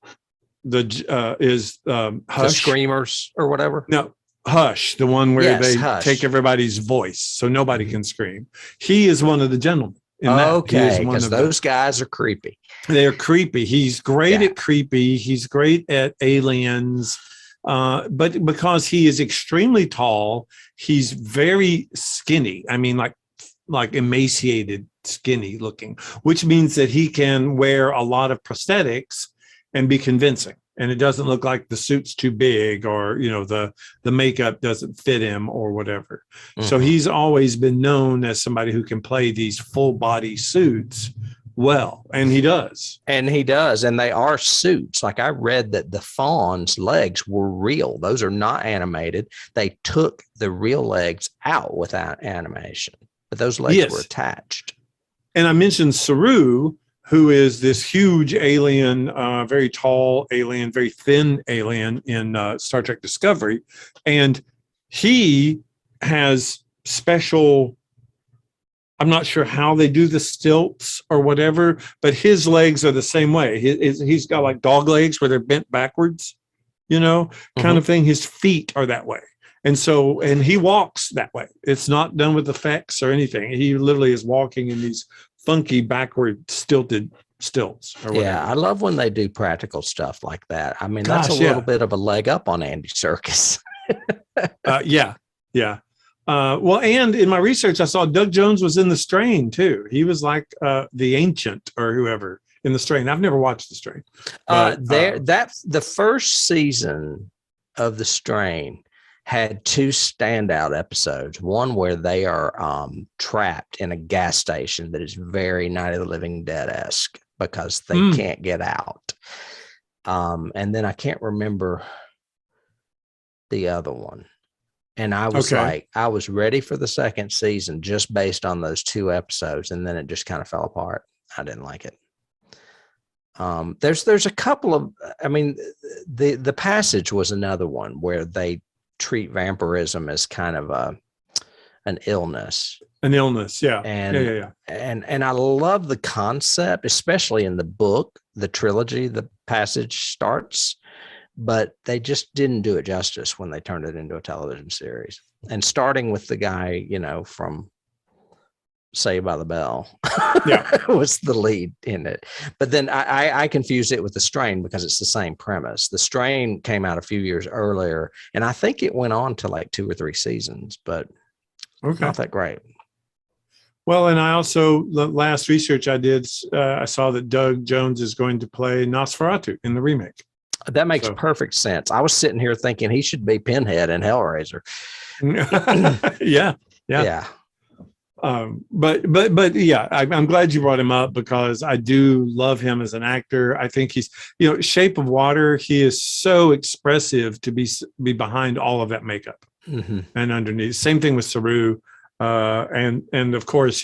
Hush. The Screamers or whatever. No, Hush, the one where they Hush. take everybody's voice so nobody can scream. He is one of the gentlemen. Okay, because those guys are creepy. They're creepy. He's great at creepy. He's great at aliens. But because he is extremely tall, he's very skinny. I mean, like emaciated, skinny looking, which means that he can wear a lot of prosthetics and be convincing. And it doesn't look like the suit's too big, or, you know, the makeup doesn't fit him or whatever. Mm-hmm. So he's always been known as somebody who can play these full body suits well, and he does. And they are suits. Like, I read that the fawn's legs were real. Those are not animated. They took the real legs out without animation, but those legs were attached. And I mentioned Saru, who is this huge alien, very tall alien, very thin alien in Star Trek Discovery. And he has special, I'm not sure how they do the stilts or whatever, but his legs are the same way. He's got like dog legs where they're bent backwards, you know, kind of thing. His feet are that way. And he walks that way. It's not done with effects or anything. He literally is walking in these funky backward stilted stilts or whatever. Yeah, I love when they do practical stuff like that. I mean, that's a little bit of a leg up on Andy Serkis. Yeah. Well, and in my research, I saw Doug Jones was in The Strain too. He was like the Ancient or whoever in The Strain. I've never watched The Strain. That's the first season of The Strain had two standout episodes. One where they are trapped in a gas station that is very Night of the Living Dead-esque because they can't get out. And then I can't remember the other one. And I was I was ready for the second season just based on those two episodes. And then it just kind of fell apart. I didn't like it. There's a couple of, I mean, the Passage was another one where they treat vampirism as kind of an illness. An illness, yeah. And I love the concept, especially in the book, the trilogy, The Passage starts, but they just didn't do it justice when they turned it into a television series. And starting with the guy, you know, from Saved by the Bell was the lead in it. But then I confused it with The Strain because it's the same premise. The Strain came out a few years earlier, and I think it went on to like 2 or 3 seasons, but not that great. Well, and I also, the last research I did, I saw that Doug Jones is going to play Nosferatu in the remake. That makes perfect sense. I was sitting here thinking he should be Pinhead in Hellraiser. Yeah. But yeah, I'm glad you brought him up because I do love him as an actor. I think he's, you know, Shape of Water. He is so expressive to be behind all of that makeup and underneath. Same thing with Saru, and of course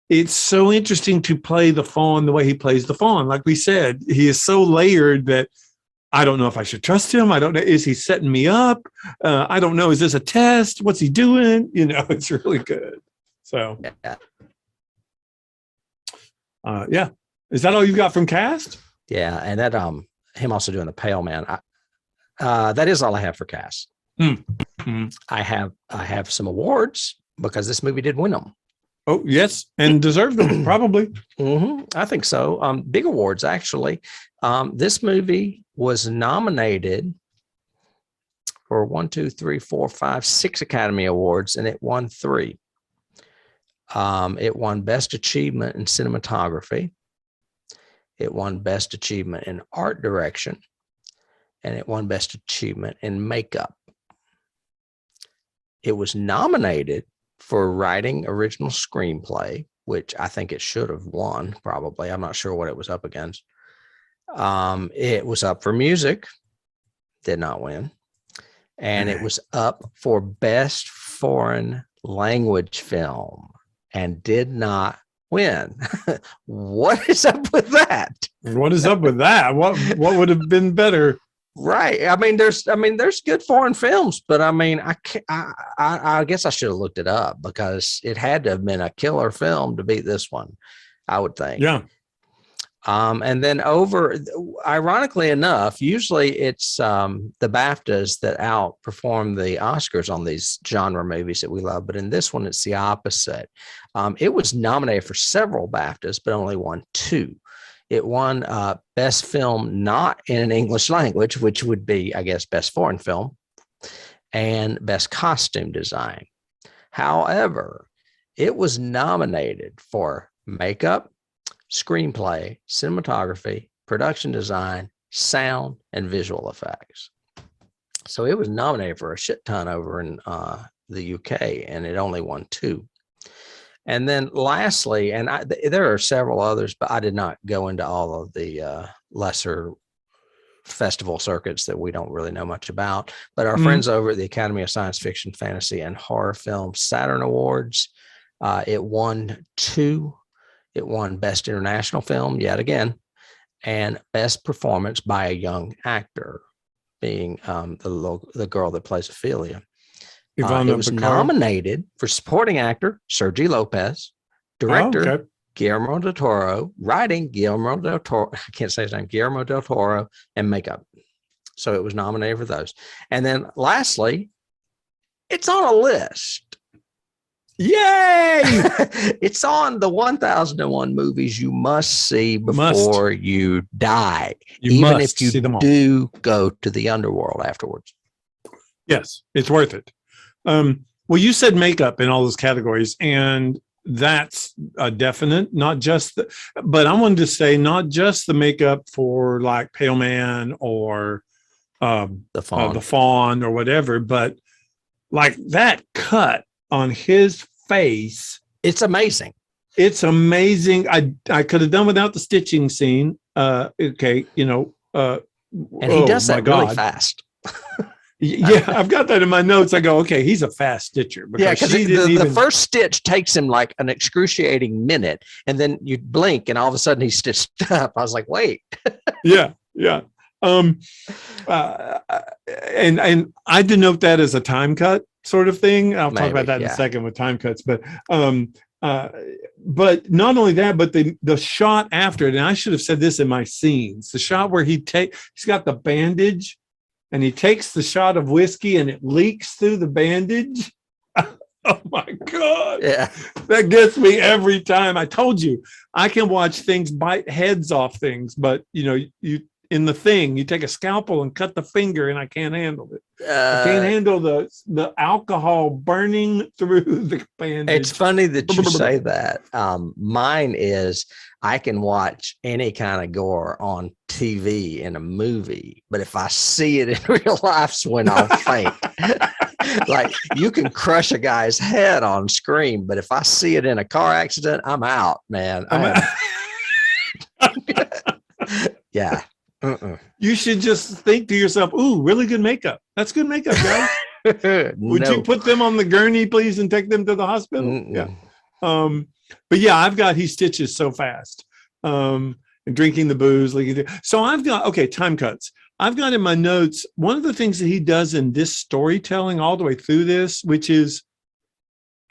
it's so interesting to play the fawn the way he plays the fawn. Like we said, he is so layered that I don't know if I should trust him. I don't know. Is he setting me up? I don't know. Is this a test? What's he doing? It's really good. So, yeah. Is that all you got from cast? Yeah. And that, him also doing the Pale Man. That is all I have for cast. Mm-hmm. I have some awards because this movie did win them. Oh, yes. And deserved them, probably. Mm-hmm. I think so. Big awards, actually. This movie was nominated for 6 Academy Awards, and it won 3. It won Best Achievement in Cinematography. It won Best Achievement in Art Direction, and it won Best Achievement in Makeup. It was nominated for Writing Original Screenplay, which I think it should have won, probably. I'm not sure what it was up against. It was up for Music, did not win. And it was up for Best Foreign Language Film and did not win. What is up with that? What is up with that? What would have been better? Right. I mean, there's good foreign films, but I mean, I guess I should have looked it up because it had to have been a killer film to beat this one, I would think. Yeah. And then ironically enough, usually it's the BAFTAs that outperform the Oscars on these genre movies that we love. But in this one, it's the opposite. It was nominated for several BAFTAs, but only won 2. It won Best Film Not in an English Language, which would be, I guess, Best Foreign Film, and Best Costume Design. However, it was nominated for Makeup, Screenplay, Cinematography, Production Design, Sound, and Visual Effects. So it was nominated for a shit ton over in the UK, and it only won 2. And then lastly, and there are several others, but I did not go into all of the lesser festival circuits that we don't really know much about. But our friends over at the Academy of Science Fiction, Fantasy, and Horror Film Saturn Awards, it won 2. It won Best International Film yet again, and Best Performance by a Young Actor, being the girl that plays Ofelia. Ivana It was Baquero. nominated for Supporting Actor, Sergi Lopez, Director, Guillermo del Toro, Writing, Guillermo del Toro, I can't say his name, Guillermo del Toro, and Makeup. So it was nominated for those. And then lastly, it's on a list. Yay! It's on the 1001 movies you must see before you die, even if you do go to the underworld afterwards. Yes, it's worth it. Well, you said Makeup in all those categories, and that's a definite, not just but I wanted to say not just the makeup for like Pale Man or the Fawn or whatever, but like that cut on his face. It's amazing. It's amazing. I could have done without the stitching scene. And he does that really fast. Yeah, I've got that in my notes. I go, okay, he's a fast stitcher. Because the first stitch takes him like an excruciating minute, and then you blink, and all of a sudden he's stitched up. I was like, wait. Yeah. And I denote that as a time cut sort of thing. I'll talk about that in a second with time cuts. But not only that, but the shot after it, and I should have said this in my scenes, the shot where he's got the bandage and he takes the shot of whiskey and it leaks through the bandage. Oh my God. Yeah. That gets me every time. I told you, I can watch things bite heads off things, but you in The Thing, you take a scalpel and cut the finger and I can't handle it. I can't handle the alcohol burning through the bandage. It's funny that you say that. Mine is I can watch any kind of gore on TV in a movie, but if I see it in real life's when I'll faint. Like you can crush a guy's head on screen, but if I see it in a car accident, I'm out, man. Yeah. You should just think to yourself, ooh, really good makeup. That's good makeup, guys. Would you put them on the gurney, please, and take them to the hospital? Yeah. But yeah, he stitches so fast. And drinking the booze. So I've got, okay, time cuts. I've got in my notes, one of the things that he does in this storytelling all the way through this, which is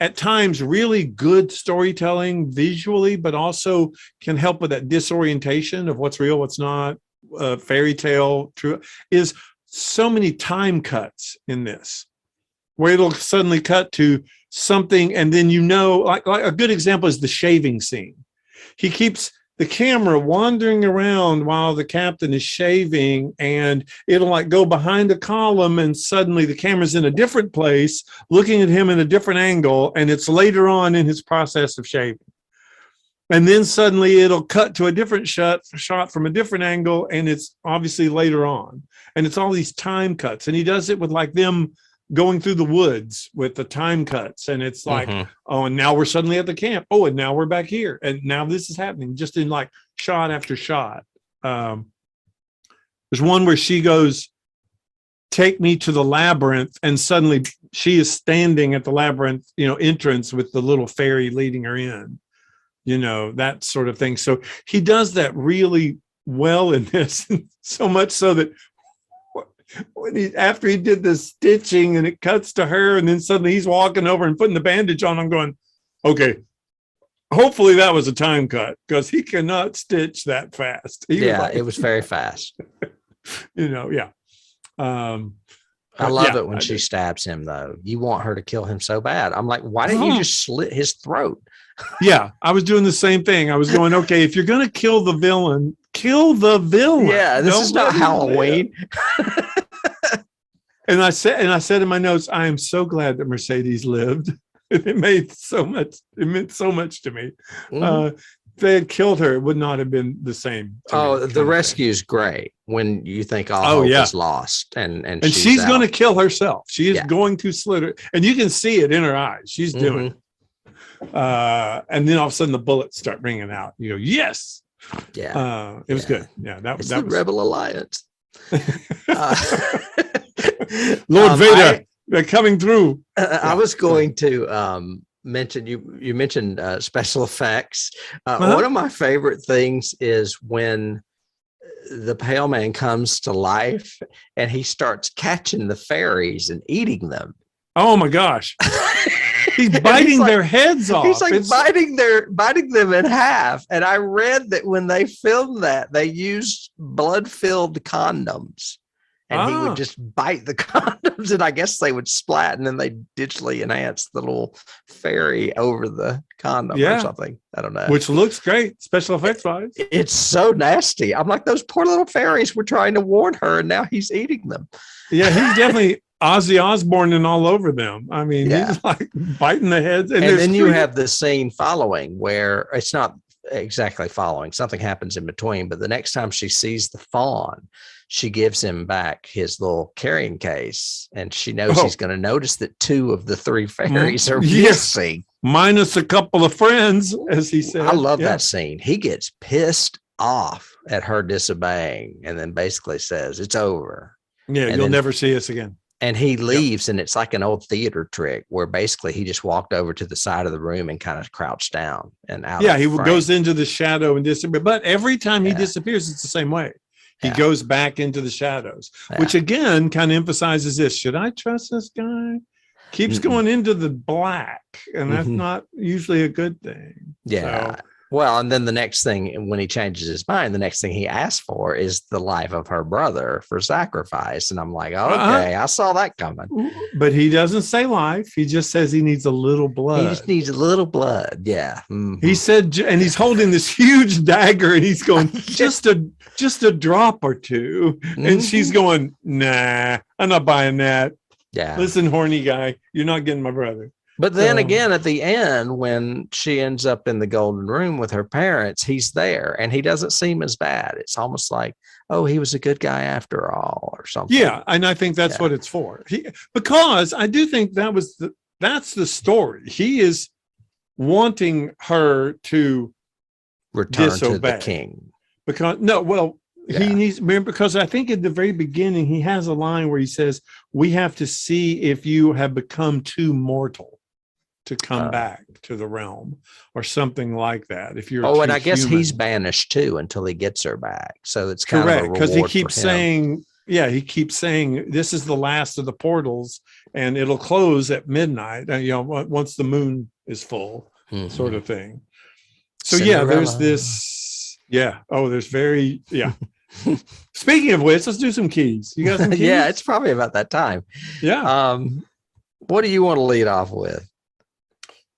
at times really good storytelling visually, but also can help with that disorientation of what's real, what's not, fairy tale, true, is so many time cuts in this, where it'll suddenly cut to something. And then, like a good example is the shaving scene. He keeps the camera wandering around while the captain is shaving, and it'll like go behind a column, and suddenly the camera's in a different place, looking at him in a different angle, and it's later on in his process of shaving. And then suddenly it'll cut to a different shot from a different angle, and it's obviously later on. And it's all these time cuts, and he does it with like them going through the woods with the time cuts, and it's like, oh, and now we're suddenly at the camp. Oh, and now we're back here, and now this is happening, just in like shot after shot. There's one where she goes, "Take me to the labyrinth," and suddenly she is standing at the labyrinth, entrance with the little fairy leading her in, that sort of thing. So he does that really well in this, so much so that after he did the stitching and it cuts to her, and then suddenly he's walking over and putting the bandage on, I'm going, okay, hopefully that was a time cut, because he cannot stitch that fast. It was very fast. Yeah. I love it when she stabs him, though. You want her to kill him so bad. I'm like, why didn't you just slit his throat? Yeah, I was doing the same thing. I was going, okay, if you're going to kill the villain, kill the villain. Yeah, this is not Halloween. And I said in my notes, I am so glad that Mercedes lived. It meant so much to me. If they had killed her, it would not have been the same. The rescue is great when you think all hope is lost, and she's going to kill herself. She is going to slit her, and you can see it in her eyes. She's doing it. And then all of a sudden the bullets start ringing out. You go, yes. Yeah. It was good. Yeah, that was the Rebel Alliance. Lord Vader, they're coming through. I was going to mention, you mentioned special effects. One of my favorite things is when the Pale Man comes to life and he starts catching the fairies and eating them. Oh my gosh. He's biting their heads off. He's like biting them in half. And I read that when they filmed that, they used blood-filled condoms. And he would just bite the condoms, and I guess they would splat, and then they digitally enhance the little fairy over the condom or something. I don't know. Which looks great, special effects wise. It's so nasty. I'm like, those poor little fairies were trying to warn her, and now he's eating them. Yeah, he's definitely Ozzy Osbourne and all over them. I mean, he's like biting the heads. And then you have the scene following where it's not exactly following. Something happens in between, but the next time she sees the fawn, she gives him back his little carrying case, and she knows he's going to notice that 2 of the 3 fairies are missing. Minus a couple of friends, as he said. I love that scene. He gets pissed off at her disobeying and then basically says, it's over. Yeah, you'll never see us again. And he leaves, and it's like an old theater trick where basically he just walked over to the side of the room and kind of crouched down and out. Yeah, he goes into the shadow and disappears. But every time he disappears, it's the same way. He goes back into the shadows, which again kind of emphasizes this. Should I trust this guy? Keeps going into the black, and that's not usually a good thing. Yeah. So, well, and then the next thing, when he changes his mind, the next thing he asks for is the life of her brother for sacrifice. And I'm like, okay, I saw that coming. But he doesn't say life. He just says he needs a little blood. He just needs a little blood. Yeah. He said, and he's holding this huge dagger, and he's going, just a drop or two. And she's going, nah, I'm not buying that. Yeah. Listen, horny guy, you're not getting my brother. But then again, at the end, when she ends up in the golden room with her parents, he's there and he doesn't seem as bad. It's almost like, oh, he was a good guy after all or something. Yeah. And I think that's what it's for. Because I do think that's the story. He is wanting her to return disobey. To the king. He needs, because I think at the very beginning, he has a line where he says, we have to see if you have become too mortal to come back to the realm or something like that. If you're and I guess human. he's banished too until he gets her back. So it's kind correct, of a because reward he keeps saying, he keeps saying this is the last of the portals and it'll close at midnight, once the moon is full, sort of thing. So there's this, Speaking of which, let's do some keys. You got some keys? Yeah, it's probably about that time. Yeah. What do you want to lead off with?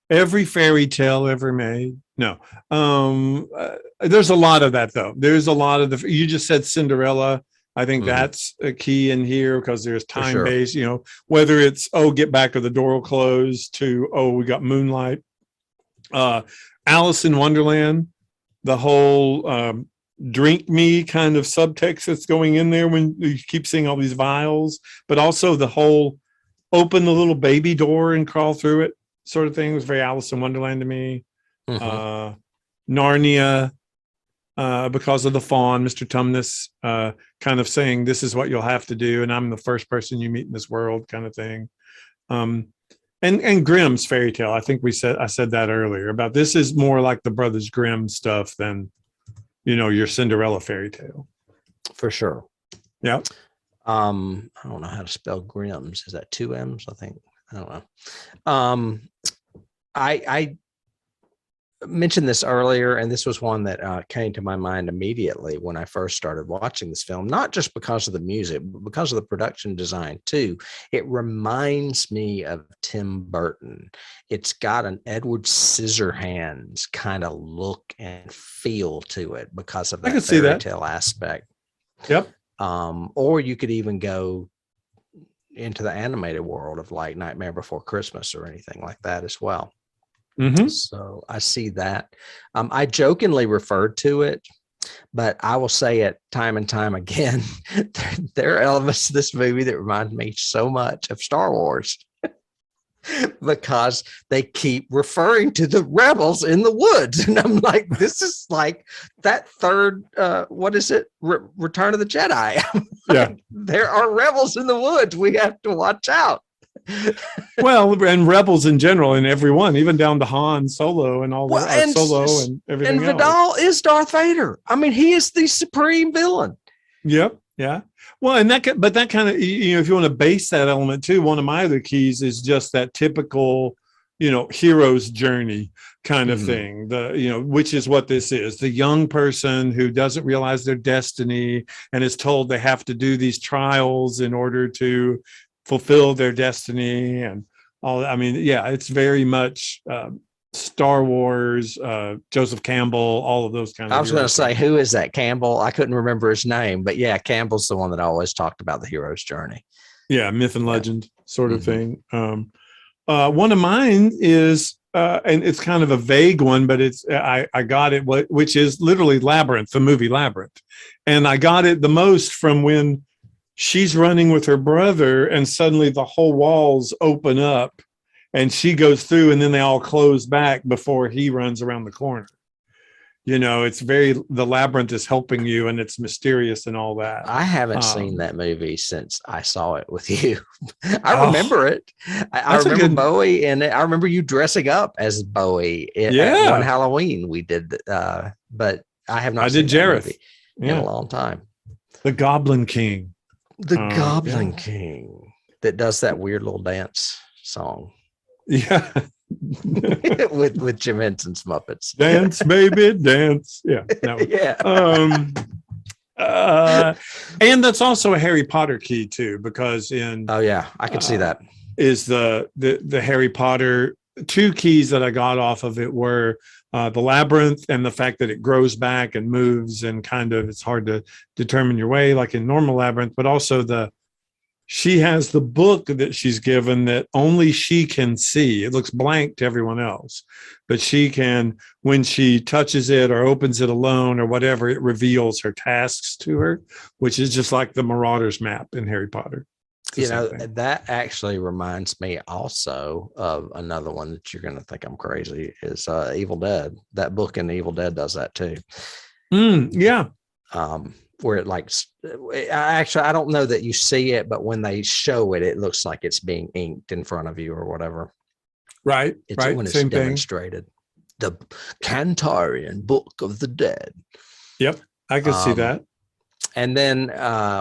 Every fairy tale ever made. No. There's a lot of that though. There's a lot of you just said Cinderella. I think that's a key in here because there's time-based, whether it's, get back or the door will close, to, we got Moonlight. Alice in Wonderland, the whole drink me kind of subtext that's going in there when you keep seeing all these vials, but also the whole open the little baby door and crawl through it sort of thing was very Alice in Wonderland to me. Narnia, because of the fawn, Mr. Tumnus, kind of saying this is what you'll have to do, and I'm the first person you meet in this world, kind of thing. And Grimm's fairy tale. I think I said that earlier about this is more like the Brothers Grimm stuff than your Cinderella fairy tale. For sure. Yeah. I don't know how to spell Grimm's. Is that 2 M's? I think. I don't know. I mentioned this earlier, and this was one that came to my mind immediately when I first started watching this film, not just because of the music, but because of the production design too. It reminds me of Tim Burton. It's got an Edward Scissorhands kind of look and feel to it because of that fairy tale aspect. Yep. Or you could even go into the animated world of like Nightmare Before Christmas or anything like that as well. So I see that. I jokingly referred to it, but I will say it time and time again. There are elements of this movie that remind me so much of Star Wars because they keep referring to the rebels in the woods. And I'm like, this is like that third, what is it? Return of the Jedi. Yeah. There are rebels in the woods. We have to watch out. Well, and rebels in general in every one, even down to Han Solo and all Solo and everything. And Vidal is Darth Vader. I mean, he is the supreme villain. Yep. Yeah. Well, and that kind of, if you want to base that element too, one of my other keys is just that typical, hero's journey kind of thing. Which is what this is. The young person who doesn't realize their destiny and is told they have to do these trials in order to fulfill their destiny and all. I mean, yeah, it's very much Star Wars, Joseph Campbell, all of those kind of. I was going to say, who is that Campbell? I couldn't remember his name, but yeah, Campbell's the one that I always talked about, the hero's journey. Yeah, myth and legend sort of thing. One of mine is, and it's kind of a vague one, but it's I got it, which is literally Labyrinth, the movie Labyrinth, and I got it the most from when she's running with her brother and suddenly the whole walls open up and she goes through and then they all close back before he runs around the corner. It's the labyrinth is helping you and it's mysterious and all that. I haven't seen that movie since I saw it with you. I remember it. I remember Bowie and I remember you dressing up as Bowie at one Halloween we did. But I have not seen that movie in a long time. The Goblin King. The Goblin King that does that weird little dance song. Yeah. with Jim Henson's Muppets. Dance, baby, dance. Yeah. Yeah. And that's also a Harry Potter key too, because I could see that. Is the Harry Potter 2 keys that I got off of it were the labyrinth and the fact that it grows back and moves and kind of it's hard to determine your way like in normal labyrinth, but also she has the book that she's given that only she can see. It looks blank to everyone else, but she can, when she touches it or opens it alone or whatever, it reveals her tasks to her, which is just like the Marauder's map in Harry Potter. That actually reminds me also of another one that you're going to think I'm crazy is Evil Dead. That book in Evil Dead does that too. Yeah. Where it I don't know that you see it, but when they show it, it looks like it's being inked in front of you or whatever. Right. It's Right. when it's Same thing. demonstrated. The Cantarian Book of the Dead. Yep. I can see that. And then,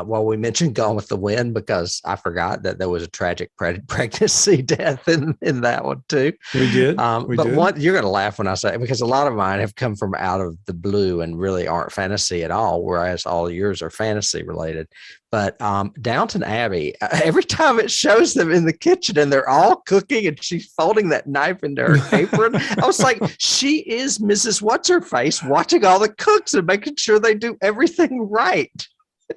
we mentioned Gone with the Wind because I forgot that there was a tragic pregnancy death in that one too. We did. You're going to laugh when I say it, because a lot of mine have come from out of the blue and really aren't fantasy at all, whereas all yours are fantasy related. But Downton Abbey, every time it shows them in the kitchen and they're all cooking and she's folding that knife into her apron, I was like, she is Mrs. What's-Her-Face watching all the cooks and making sure they do everything right.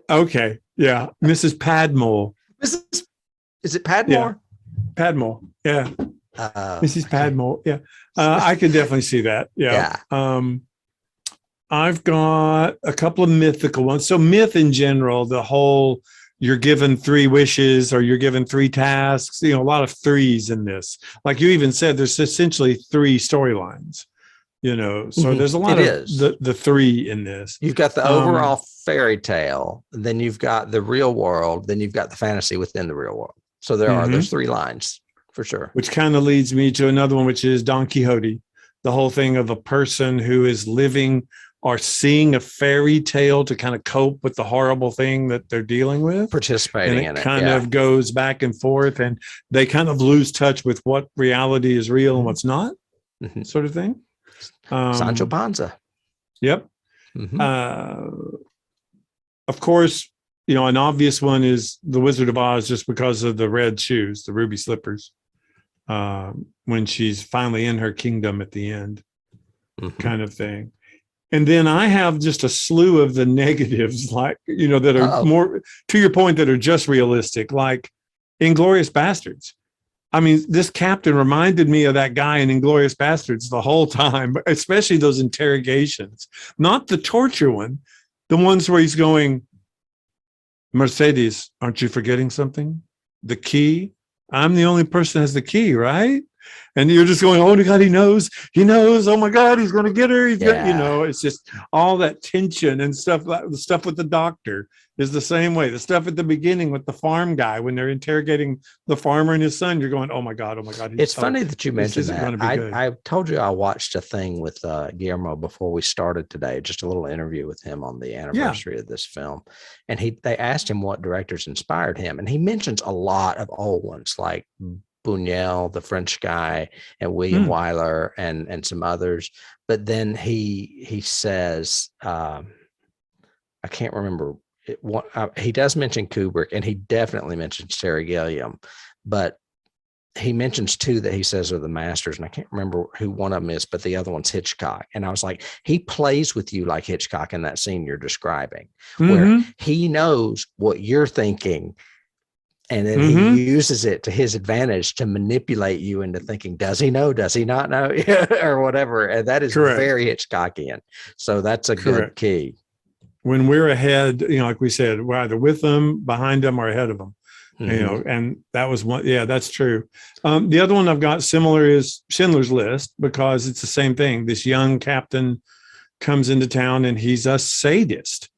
Okay. Yeah. Mrs. Padmore. Is it Padmore? Yeah. Padmore. Yeah. Mrs. Padmore. Yeah. I can definitely see that. Yeah. I've got a couple of mythical ones. So myth in general, the whole you're given 3 wishes or you're given 3 tasks, a lot of threes in this. Like you even said, there's essentially 3 storylines, so there's a lot of the 3 in this. You've got the overall fairy tale, then you've got the real world, then you've got the fantasy within the real world. So there's 3 lines for sure. Which kind of leads me to another one, which is Don Quixote, the whole thing of a person who is living or seeing a fairy tale to kind of cope with the horrible thing that they're dealing with. Participating in it. Kind of goes back and forth, and they kind of lose touch with what reality is real and what's not, sort of thing. Sancho Panza. Yep. Of course, an obvious one is The Wizard of Oz, just because of the red shoes, the ruby slippers, when she's finally in her kingdom at the end, kind of thing. And then I have just a slew of the negatives, like, that are more, to your point, that are just realistic, like Inglourious Bastards. I mean, this captain reminded me of that guy in Inglourious Bastards the whole time, especially those interrogations, not the torture one, the ones where he's going, Mercedes, aren't you forgetting something? The key? I'm the only person that has the key, right? And you're just going, oh my God, he knows, oh my God, he's going to get her. It's just all that tension and stuff. The stuff with the doctor is the same way. The stuff at the beginning with the farm guy, when they're interrogating the farmer and his son, you're going, oh my God. It's funny that you mentioned that. I told you I watched a thing with Guillermo before we started today, just a little interview with him on the anniversary of this film. And they asked him what directors inspired him. And he mentions a lot of old ones like Buñuel, the French guy, and William Wyler, and some others. But then he says, I can't remember. He does mention Kubrick, and he definitely mentions Terry Gilliam, but he mentions 2 that he says are the masters, and I can't remember who one of them is, but the other one's Hitchcock. And I was like, he plays with you like Hitchcock in that scene you're describing, where he knows what you're thinking. And then he uses it to his advantage to manipulate you into thinking, does he know? Does he not know? Or whatever. And that is very Hitchcockian. So that's a good key. When we're ahead, like we said, we're either with them, behind them, or ahead of them. And that was one. Yeah, that's true. The other one I've got similar is Schindler's List, because it's the same thing. This young captain comes into town and he's a sadist.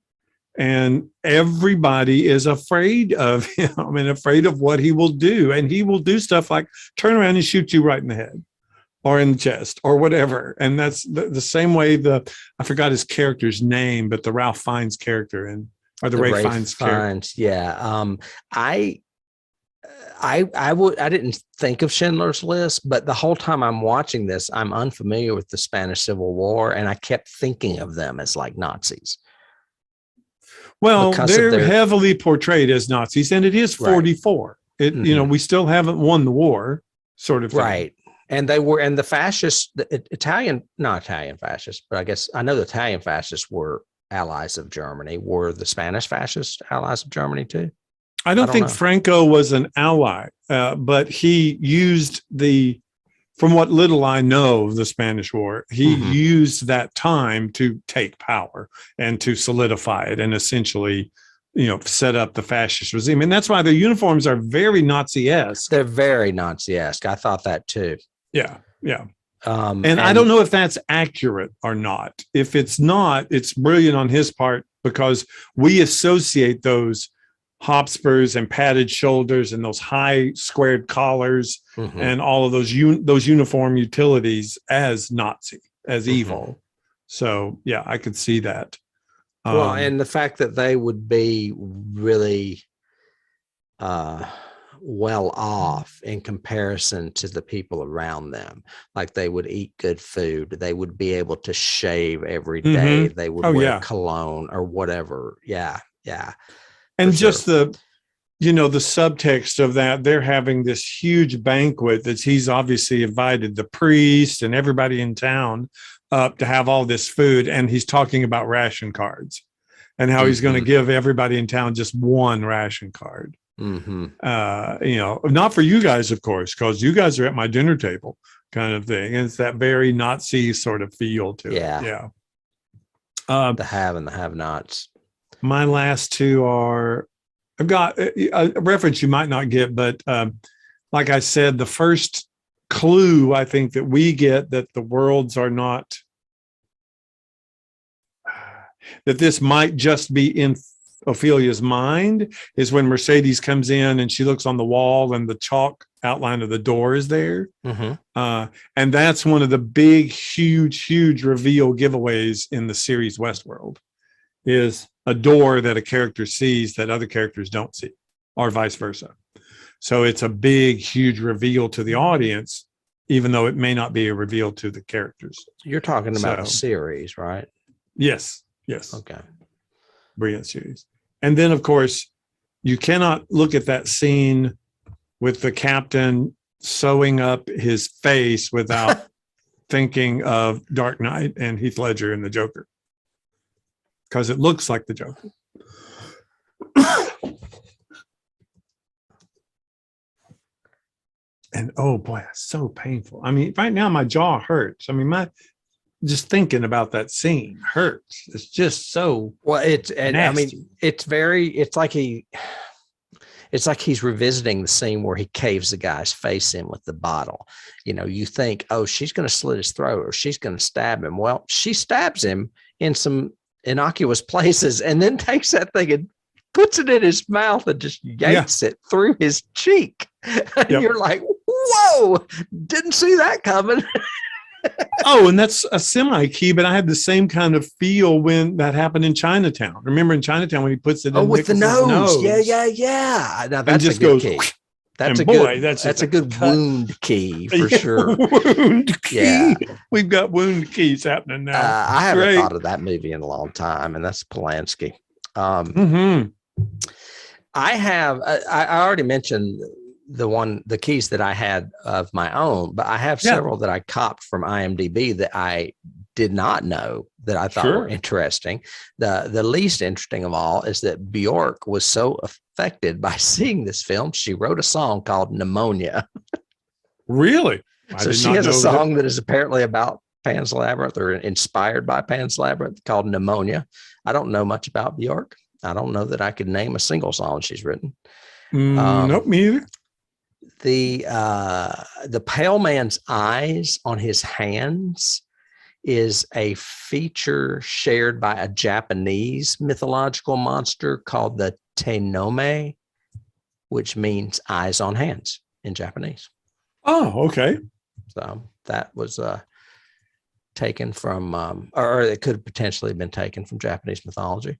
And everybody is afraid of him and afraid of what he will do. And he will do stuff like turn around and shoot you right in the head or in the chest or whatever. And that's the same way I forgot his character's name, but the Ralph Fiennes character or the Ray Fiennes character. Yeah. I didn't think of Schindler's List, but the whole time I'm watching this, I'm unfamiliar with the Spanish Civil War. And I kept thinking of them as like Nazis. Well, they're heavily portrayed as Nazis, and it is 44. We still haven't won the war, sort of thing. Right. And the fascists, not Italian fascists, but I guess I know the Italian fascists were allies of Germany. Were the Spanish fascists allies of Germany too? I don't think know. Franco was an ally, but he used from what little I know of the Spanish War, he used that time to take power and to solidify it and essentially, set up the fascist regime. And that's why their uniforms are very Nazi-esque. They're very Nazi-esque. I thought that too. Yeah. Yeah. And I don't know if that's accurate or not. If it's not, it's brilliant on his part, because we associate those hopspurs and padded shoulders and those high squared collars Mhm. and all of those uniform utilities as Nazi, as evil. So yeah, I could see that. Well, and the fact that they would be really well off in comparison to the people around them. Like they would eat good food. They would be able to shave every day. They would wear cologne or whatever. Yeah. Yeah. And just the subtext of that, they're having this huge banquet that he's obviously invited the priest and everybody in town up to have all this food. And he's talking about ration cards and how he's going to give everybody in town just one ration card. Not for you guys, of course, because you guys are at my dinner table kind of thing. And it's that very Nazi sort of feel to it. Yeah. The have and the have nots. My last two are, I've got a reference you might not get, but like I said, the first clue I think that we get that the worlds are not, that this might just be in Ophelia's mind is when Mercedes comes in and she looks on the wall and the chalk outline of the door is there. And that's one of the big, huge reveal giveaways in the series Westworld is a door that a character sees that other characters don't see or vice versa. So it's a big, huge reveal to the audience, even though it may not be a reveal to the characters. You're talking about the series, right? Yes. Okay. Brilliant series. And then, of course, you cannot look at that scene with the captain sewing up his face without thinking of Dark Knight and Heath Ledger and the Joker, because it looks like the Joker. And oh boy, it's so painful. I mean, right now my jaw hurts. I mean, just thinking about that scene hurts. It's just so nasty. I mean, it's like he's revisiting the scene where he caves the guy's face in with the bottle. You think, oh, she's going to slit his throat or she's going to stab him. Well, she stabs him in some innocuous places and then takes that thing and puts it in his mouth and just yanks it through his cheek. And you're like, whoa, didn't see that coming. Oh, and that's a semi-key, but I had the same kind of feel when that happened in Chinatown. Remember in Chinatown when he puts it in with the nose. Yeah. Now that's just a good goes, key. That's a good wound key for sure. Wound key. Yeah. We've got wound keys happening now. I haven't thought of that movie in a long time, and that's Polanski. I already mentioned the keys that I had of my own, but I have several that I copped from IMDb that I did not know that I thought were interesting. The least interesting of all is that Bjork was so affected by seeing this film, she wrote a song called Pneumonia. Really? So she has a song that is apparently about Pan's Labyrinth or inspired by Pan's Labyrinth called Pneumonia. I don't know much about Bjork. I don't know that I could name a single song she's written. Nope, me either. The pale man's eyes on his hands is a feature shared by a Japanese mythological monster called the Tenome, which means eyes on hands in Japanese. Oh, okay. So that was taken from, or it could have potentially been taken from Japanese mythology.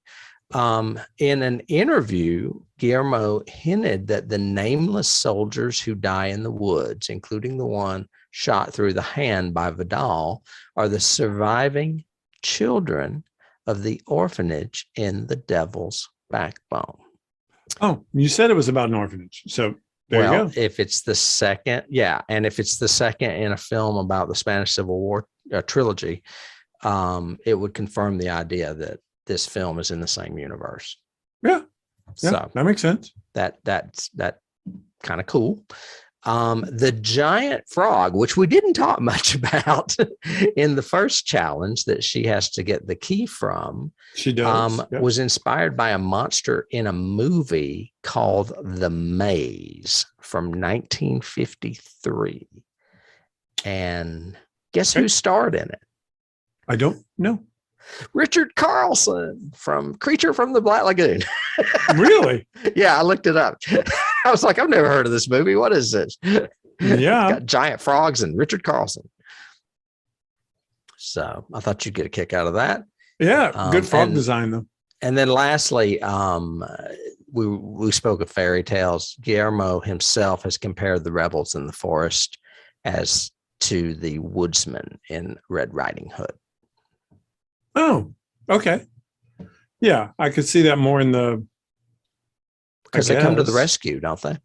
In an interview, Guillermo hinted that the nameless soldiers who die in the woods, including the one shot through the hand by Vidal, are the surviving children of the orphanage in The Devil's Backbone. Oh, you said it was about an orphanage. So there you go. If it's the second, and if it's the second in a film about the Spanish Civil War trilogy, it would confirm the idea that this film is in the same universe. Yeah. So that makes sense. That's kind of cool. The giant frog, which we didn't talk much about in the first challenge that she has to get the key from, she does, was inspired by a monster in a movie called The Maze from 1953. And guess who starred in it? I don't know. Richard Carlson from Creature from the Black Lagoon. Really? Yeah, I looked it up. I was like, I've never heard of this movie. What is this? Yeah. It's got giant frogs and Richard Carlson. So I thought you'd get a kick out of that. Yeah. Good frog design, though. And then lastly, we spoke of fairy tales. Guillermo himself has compared the rebels in the forest as to the woodsman in Red Riding Hood. Oh, okay. Yeah, I could see that more in the... Because they come to the rescue, don't they?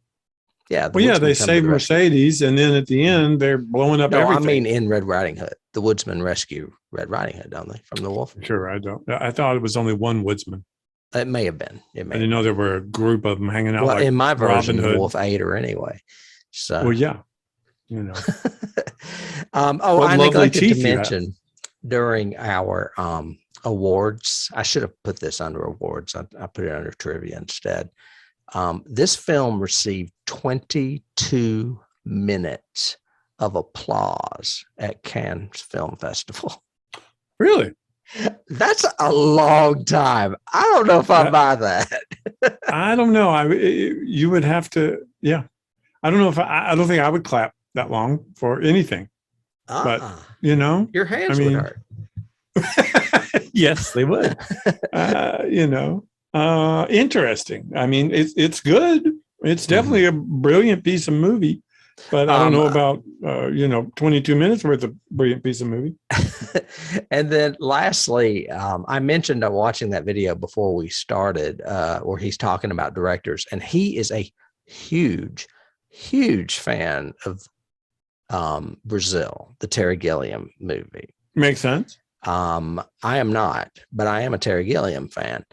Yeah. Well, yeah, they save Mercedes, and then at the end, they're blowing up everything. I mean in Red Riding Hood. The woodsmen rescue Red Riding Hood, don't they, from the wolf? Sure, I don't. I thought it was only one woodsman. It may have been. I didn't know there were a group of them hanging out. Well, like in my version, Robin Hood. Wolf ate her anyway. So, well, yeah, you know. I neglected to mention during our awards. I should have put this under awards. I put it under trivia instead. This film received 22 minutes of applause at Cannes Film Festival. Really? That's a long time. I don't know if I buy that. I don't know. You would have to. Yeah, I don't know if I don't think I would clap that long for anything. But you know, your hands would hurt. Yes, they would. You know, interesting. I mean, it's good. It's definitely a brilliant piece of movie. But I don't know about, 22 minutes worth of brilliant piece of movie. And then lastly, I mentioned watching that video before we started where he's talking about directors. And he is a huge, huge fan of Brazil, the Terry Gilliam movie. Makes sense. I am not, but I am a Terry Gilliam fan.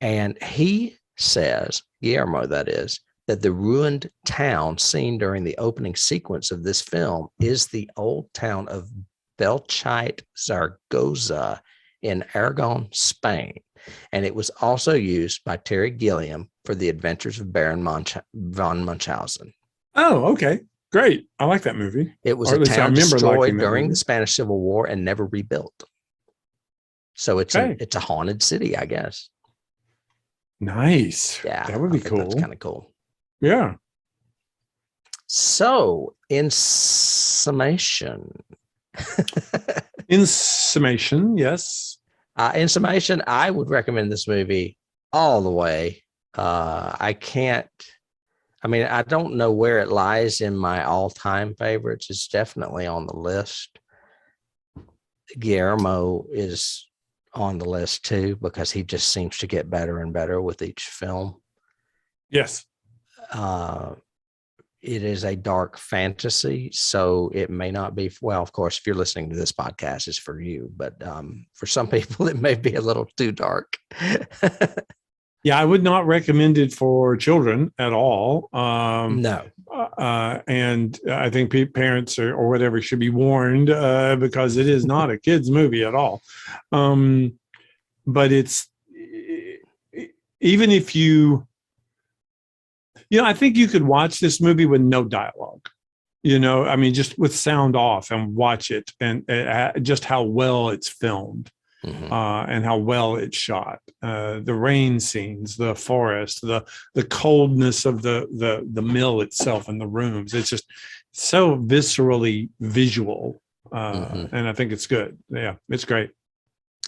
And he says, Guillermo, that is, that the ruined town seen during the opening sequence of this film is the old town of Belchite Zaragoza in Aragon, Spain. And it was also used by Terry Gilliam for the adventures of Baron von Munchausen. Oh, okay. Great. I like that movie. It was a town destroyed during the Spanish Civil War and never rebuilt. So it's a haunted city, I guess. Nice. Yeah. That would be cool. That's kind of cool. Yeah. So, in summation, yes. In summation, I would recommend this movie all the way. I don't know where it lies in my all-time favorites. It's definitely on the list. Guillermo is on the list too, because he just seems to get better and better with each film. Yes. It is a dark fantasy, so it may not be, well, of course, if you're listening to this podcast, it's for you, but for some people, it may be a little too dark. Yeah, I would not recommend it for children at all. No. And I think parents or whatever should be warned because it is not a kid's movie at all. But it's, even if I think you could watch this movie with no dialogue, just with sound off and watch it, and just how well it's filmed. Mm-hmm. And how well it's shot. The rain scenes, the forest, the coldness of the mill itself and the rooms. It's just so viscerally visual. And I think it's good. Yeah, it's great.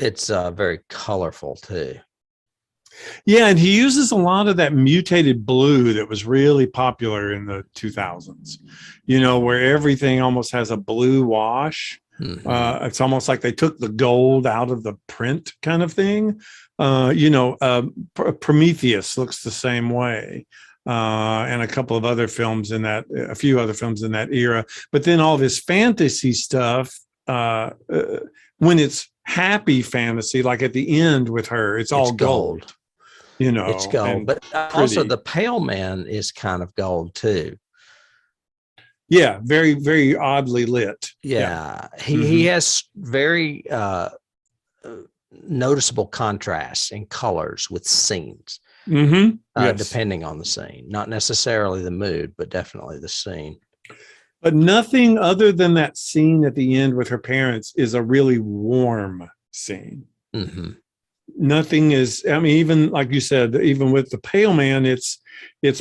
It's very colorful too. Yeah, and he uses a lot of that mutated blue that was really popular in the 2000s, where everything almost has a blue wash. Mm-hmm. It's almost like they took the gold out of the print kind of thing. Prometheus looks the same way. And a few other films in that era. But then all this fantasy stuff, when it's happy fantasy, like at the end with her, it's all gold. It's gold. But also the Pale Man is kind of gold too. Yeah, very, very oddly lit. Yeah. He has very noticeable contrasts in colors with scenes, depending on the scene. Not necessarily the mood, but definitely the scene. But nothing other than that scene at the end with her parents is a really warm scene. Mm-hmm. Nothing is, I mean, even like you said, even with the Pale Man, it's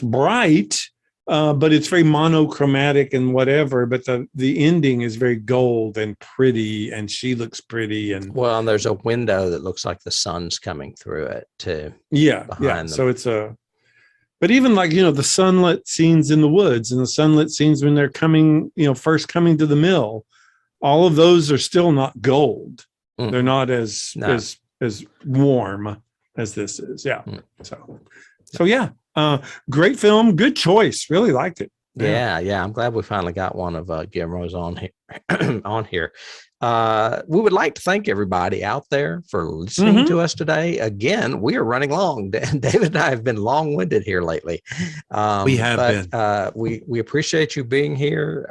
bright, but it's very monochromatic and whatever. But the ending is very gold and pretty, and she looks pretty. And well, and there's a window that looks like the sun's coming through it too. Yeah. Behind them. So it's but even like, the sunlit scenes in the woods and the sunlit scenes when they're coming, first coming to the mill, all of those are still not gold. Mm. They're not as warm as this is. Yeah. Mm. So yeah. Great film. Good choice. Really liked it. Yeah. I'm glad we finally got one of Guillermo's on here. We would like to thank everybody out there for listening to us today. Again, we are running long. David and I have been long-winded here lately. We have been. We appreciate you being here.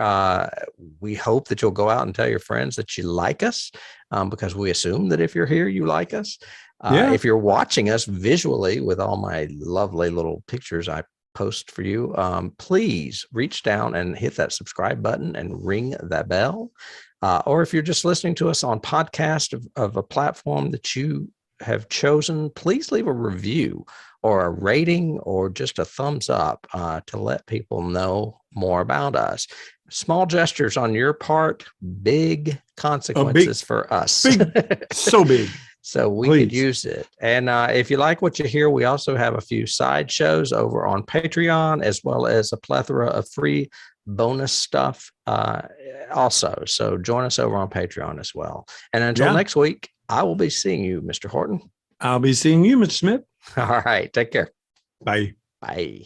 We hope that you'll go out and tell your friends that you like us, because we assume that if you're here, you like us. If you're watching us visually with all my lovely little pictures I post for you, please reach down and hit that subscribe button and ring that bell. Or if you're just listening to us on podcast of a platform that you have chosen, please leave a review or a rating or just a thumbs up to let people know more about us. Small gestures on your part, big consequences for us. Big, so big. So we could use it. And if you like what you hear, we also have a few side shows over on Patreon, as well as a plethora of free bonus stuff also. So join us over on Patreon as well. And until next week, I will be seeing you, Mr. Horton. I'll be seeing you, Mr. Smith. All right. Take care. Bye. Bye.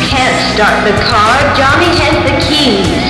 Can't start the car. Johnny has the keys.